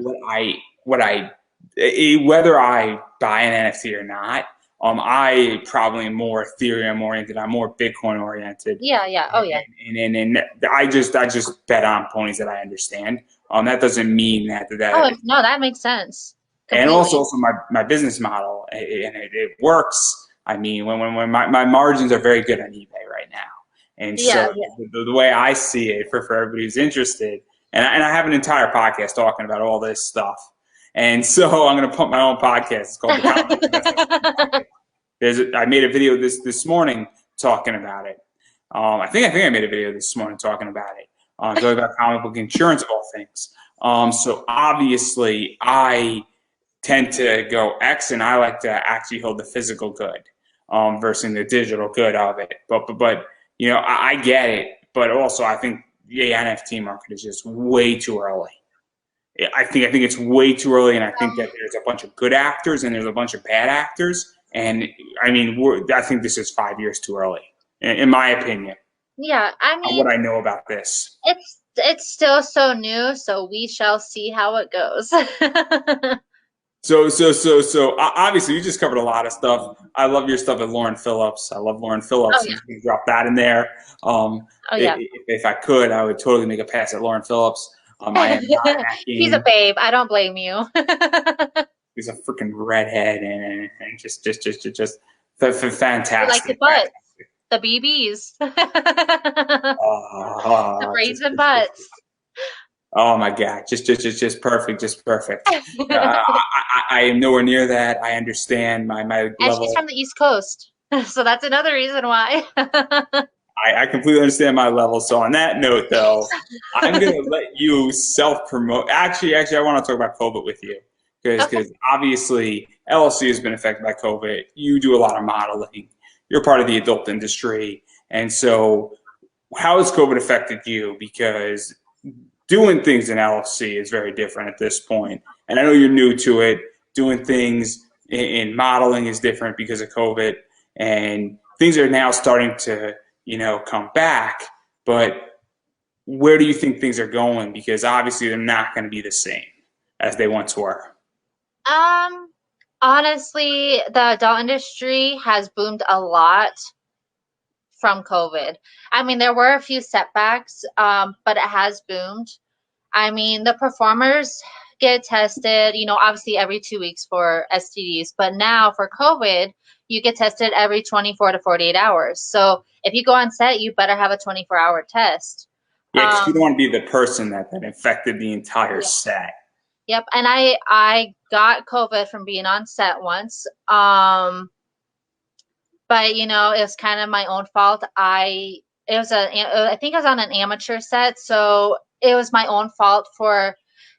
Whether I buy an NFT or not, I probably am more Ethereum oriented. I'm more Bitcoin oriented, Yeah, yeah. Oh, yeah. and I just bet on ponies that I understand. That doesn't mean that Oh, no, that makes sense and completely. also my business model and it works. I mean, when my margins are very good on eBay right now, and Yeah, so yeah. the way I see it for everybody who's interested, and I have an entire podcast talking about all this stuff, and so I'm going to pump my own podcast. It's called the Comic Book Investment Market. I made a video this morning talking about it. I think I made a video this morning talking about it. Talking about comic book insurance of all things. So obviously I tend to go X, and I like to actually hold the physical good versus the digital good of it. But I get it, but also I think the NFT market is just way too early. I think it's way too early, and I think that there's a bunch of good actors and there's a bunch of bad actors, and I mean I think this is 5 years too early, in my opinion. Yeah, I On mean, what I know about this. it's still so new, so we shall see how it goes. So obviously you just covered a lot of stuff. I love your stuff at Lauren Phillips. I love Lauren Oh Phillips. yeah. I'm just gonna drop that in there. Oh yeah. If I could, I would totally make a pass at Lauren Phillips. I am not in that He's a game. babe. I don't blame you. He's a freaking redhead and just You like the fantastic. butts, the BBs, the braids and butts. Oh my God, just perfect, just perfect. I am nowhere near that. I understand my And she's level. from the East Coast, so that's another reason why. I completely understand my level. So on that note, though, I'm going to let you self promote. Actually, I want to talk about COVID with you Okay. because obviously LLC has been affected by COVID. You do a lot of modeling. You're part of the adult industry, and so how has COVID affected you? Because doing things in LLC is very different at this point. And I know you're new to it. Doing things in modeling is different because of COVID, and things are now starting to, come back. But where do you think things are going? Because obviously they're not going to be the same as they once were. Um, Honestly, the adult industry has boomed a lot from COVID. I mean, there were a few setbacks, but it has boomed. I mean, the performers get tested, obviously every 2 weeks for STDs, but now for COVID, you get tested every 24 to 48 hours. So if you go on set, you better have a 24-hour test. Yeah, because you don't Um, want to be the person that infected the entire yeah, set. yep. And I got COVID from being on set once. But it was kind of my own fault. I think I was on an amateur set, so it was my own fault for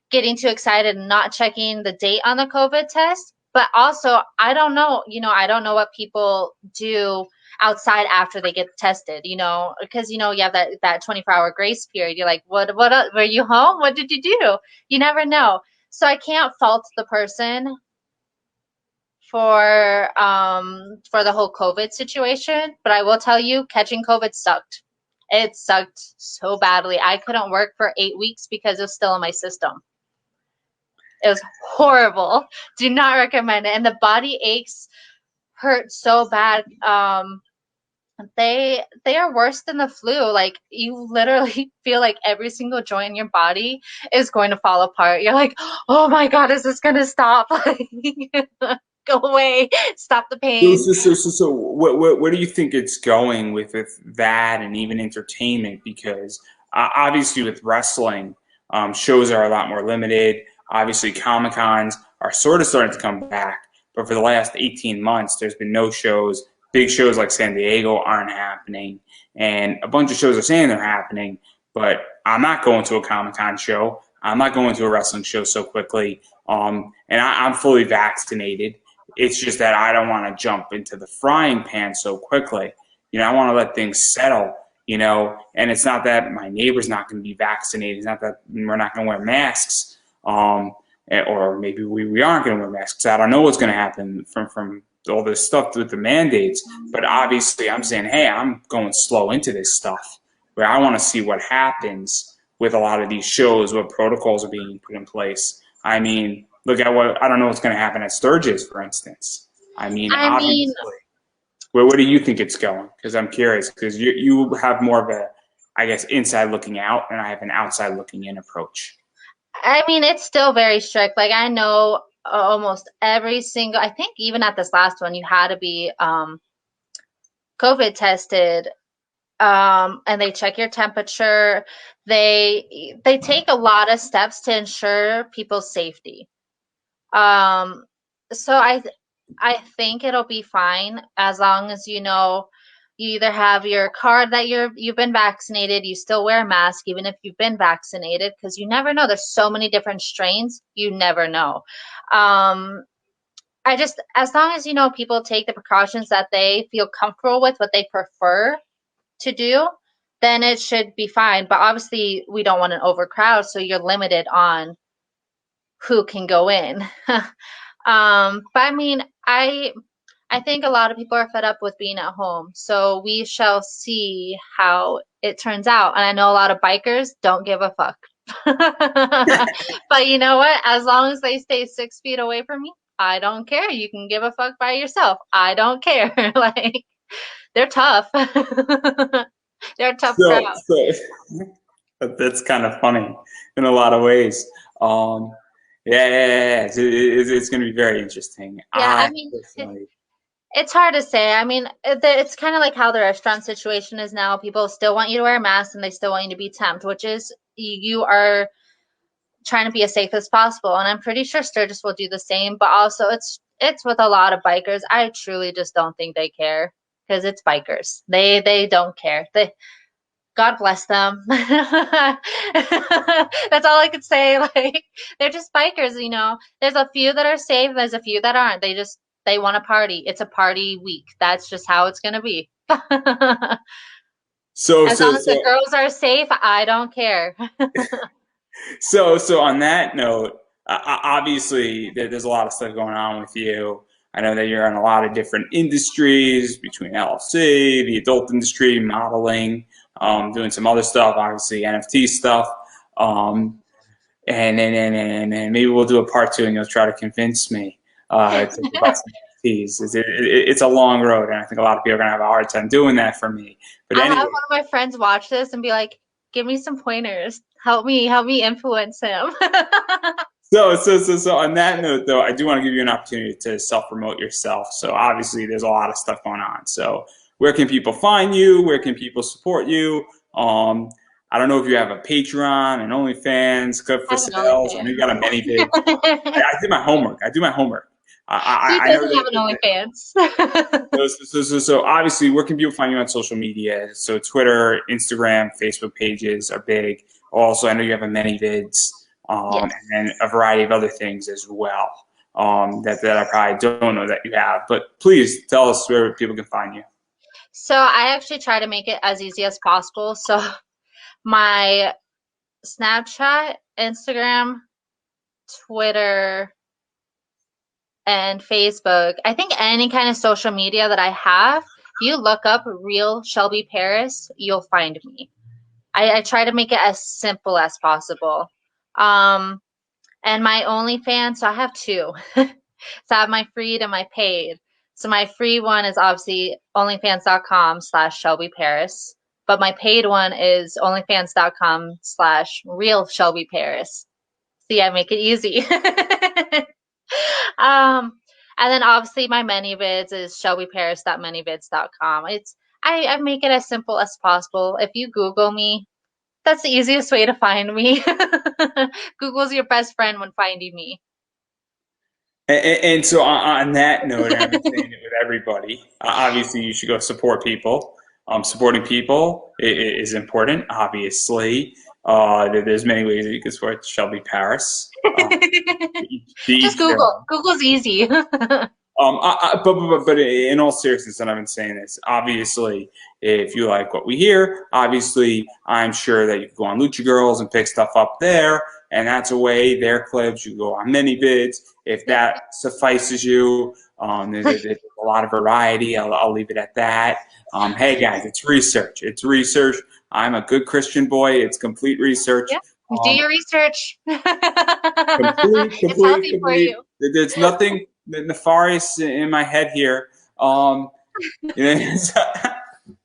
getting too excited and not checking the date on the COVID test. But also, I don't know, I don't know what people do outside after they get tested, because you have that 24-hour grace period. You're like, what were you home? What did you do? You never know. So I can't fault the person for the whole COVID situation, but I will tell you, catching COVID sucked. It sucked so badly. I couldn't work for 8 weeks because it was still in my system. It was horrible. Do not recommend it. And the body aches hurt so bad. They are worse than the flu. Like you literally feel like every single joint in your body is going to fall apart. You're like, oh my God, is this gonna stop? Go away. Stop the So, pain. so, so, so, so where do you think it's going with that and even entertainment? Because obviously with wrestling, shows are a lot more limited. Obviously, Comic Cons are sort of starting to come back, but for the last 18 months, there's been no shows. Big shows like San Diego aren't happening, and a bunch of shows are saying they're happening, but I'm not going to a Comic Con show. I'm not going to a wrestling show so quickly. I'm fully vaccinated. It's just that I don't want to jump into the frying pan so quickly. I want to let things settle, and it's not that my neighbor's not going to be vaccinated. It's not that we're not going to wear masks, or maybe we aren't going to wear masks. I don't know what's going to happen from all this stuff with the mandates. But obviously, I'm saying, hey, I'm going slow into this stuff where I want to see what happens with a lot of these shows, what protocols are being put in place. I mean, look at I don't know what's going to happen at Sturgis, for instance. I mean, I mean, obviously, where do you think it's going? Because I'm curious, because you have more of a, I guess, inside looking out, and I have an outside looking in approach. it's still very strict. Like I know almost every single, I think even at this last one, you had to be COVID tested, and they check your temperature. They take a lot of steps to ensure people's safety. Um, so I think it'll be fine as long as you either have your card that you've been vaccinated, you still wear a mask even if you've been vaccinated, because you never know. There's so many different strains, you never know. I just, as long as people take the precautions that they feel comfortable with, what they prefer to do, then it should be fine. But obviously, we don't want an overcrowd, so you're limited on who can go in. But I think a lot of people are fed up with being at home, so we shall see how it turns out. And I know a lot of bikers don't give a fuck. But you know what? As long as they stay 6 feet away from me, I don't care. You can give a fuck by yourself. I don't care. Like, they're tough. They're a tough So, crowd. so that's kind of funny in a lot of ways. Yeah. It's going to be very interesting. Yeah, I personally, it's hard to say. It's kind of like how the restaurant situation is now. People still want you to wear a mask and they still want you to be temped, which is you are trying to be as safe as possible. And I'm pretty sure Sturgis will do the same, but also it's with a lot of bikers. I truly just don't think they care because it's bikers. They don't care. God bless them. That's all I could say. Like, they're just bikers. There's a few that are safe, there's a few that aren't. They want to party. It's a party week. That's just how it's gonna be. so As so long as the so girls are safe, I don't care. so on that note, obviously there's a lot of stuff going on with you. I know that you're in a lot of different industries between LLC, the adult industry, modeling, doing some other stuff, obviously NFT stuff. Um, and maybe we'll do a part two, and you'll try to convince me to buy some NFTs. It's a long road, and I think a lot of people are gonna have a hard time doing that for me. But I'll have anyway, one of my friends watch this and be like, "Give me some pointers. Help me influence him." so on that note, though, I do want to give you an opportunity to self promote yourself. So obviously, there's a lot of stuff going on. So where can people find you? Where can people support you? I don't know if you have a Patreon and OnlyFans, Good I for have an Sales. I know you got a ManyVid. OnlyFans. I did my homework. I do my homework. Who I know doesn't that. have an OnlyFans? So obviously, where can people find you on social media? So Twitter, Instagram, Facebook pages are big. Also, I know you have a ManyVids, and Yes. then a variety of other things as well, that I probably don't know that you have. But please tell us where people can find you. So I actually try to make it as easy as possible. So my Snapchat, Instagram, Twitter, and Facebook, I think any kind of social media that I have, if you look up real Shelby Paris, you'll find me. I try to make it as simple as possible. Um, and my OnlyFans, so I have two. So I have my free and my paid. So my free one is obviously onlyfans.com/Shelby Paris. But my paid one is onlyfans.com/real Shelby Paris. See, I make it easy. um, and then obviously my ManyVids is shelbyparis.manyvids.com. I make it as simple as possible. If you Google me, that's the easiest way to find me. Google's your best friend when finding me. And so on that note, and I've been saying it with everybody. Obviously, you should go support people. Supporting people is important. Obviously, there's many ways that you can support Shelby Paris. To Just each their Google. own. Google's easy. But in all seriousness, and I've been saying this, obviously, if you like what we hear, obviously, I'm sure that you can go on Lucha Girls and pick stuff up there, and that's a way, their clips, you can go on ManyVids, if that suffices you. There's a lot of variety, I'll leave it at that. Hey guys, it's research. It's research. I'm a good Christian boy. It's complete research. Yeah, do Um, your research. complete, It's complete, healthy for complete. you. There's nothing nefarious in my head here. You know,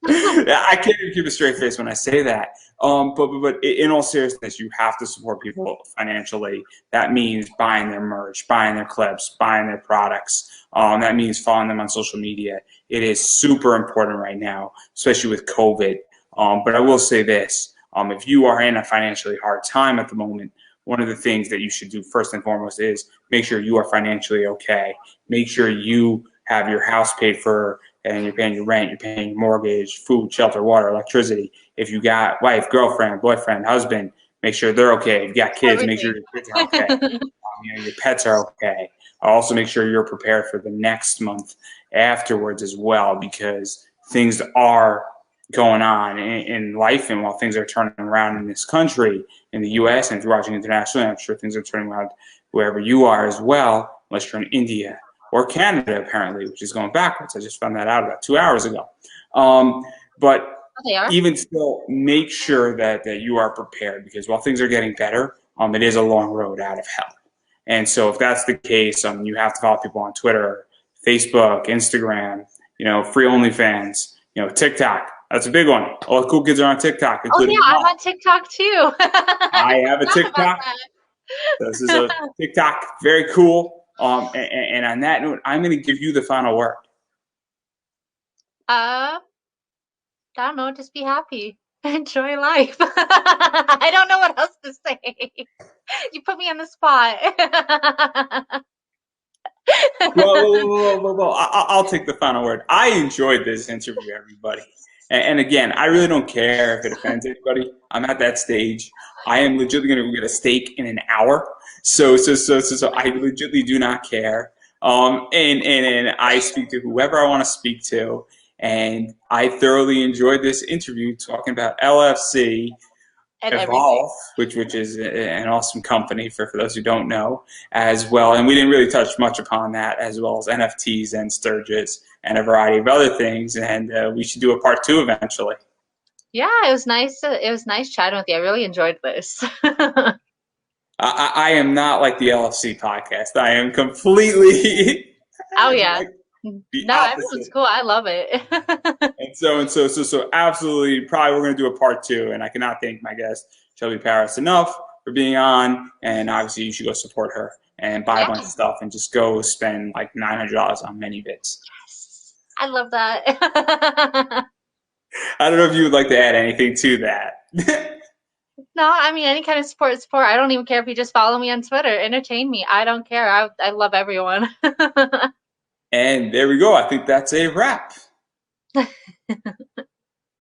I can't even keep a straight face when I say that. But in all seriousness, you have to support people financially. That means buying their merch, buying their clips, buying their products. That means following them on social media. It is super important right now, especially with COVID. But I will say this: if you are in a financially hard time at the moment, one of the things that you should do first and foremost is make sure you are financially okay. Make sure you have your house paid for and you're paying your rent, you're paying your mortgage, food, shelter, water, electricity. If you got wife, girlfriend, boyfriend, husband, make sure they're okay. If you got kids, make sure Everything. your kids are okay. Your pets are okay. Also, make sure you're prepared for the next month afterwards as well, because things are going on in life, and while things are turning around in this country, in the U.S., and if you're watching internationally, I'm sure things are turning around wherever you are as well, unless you're in India or Canada, apparently, which is going backwards. I just found that out about 2 hours ago. But Oh, they are? even still, make sure that you are prepared, because while things are getting better, it is a long road out of hell. And so if that's the case, you have to follow people on Twitter, Facebook, Instagram, free OnlyFans, TikTok. That's a big one. All the cool kids are on TikTok, Oh yeah, including I'm mom. on TikTok too. I I have a forgot about TikTok. This is a TikTok. Very cool. And on that note, I'm going to give you the final word. that. I don't know, just be happy. Enjoy life. I don't know what else to say. You put me on the spot. Well. I'll take the final word. I enjoyed this interview, everybody. And again, I really don't care if it offends anybody. I'm at that stage. I am legitimately going to get a steak in an hour. So I legitimately do not care. And I speak to whoever I want to speak to. And I thoroughly enjoyed this interview talking about LFC, And everything. Evolve, which is an awesome company for those who don't know as well. And we didn't really touch much upon that, as well as NFTs and Sturgis and a variety of other things. And we should do a part two eventually. Yeah, it was nice. It was nice chatting with you. I really enjoyed this. I am not like the LFC podcast. I am completely Oh yeah. like the No, everyone's opposite. cool. I love it. And so absolutely, probably we're going to do a part two. And I cannot thank my guest Shelby Paris enough for being on. And obviously, you should go support her and buy a Yeah. bunch of stuff and just go spend like $900 on ManyVids. I love that. I don't know if you would like to add anything to that. No, I mean any kind of support is support. I don't even care if you just follow me on Twitter, entertain me. I don't care. I love everyone. And there we go. I think that's a wrap.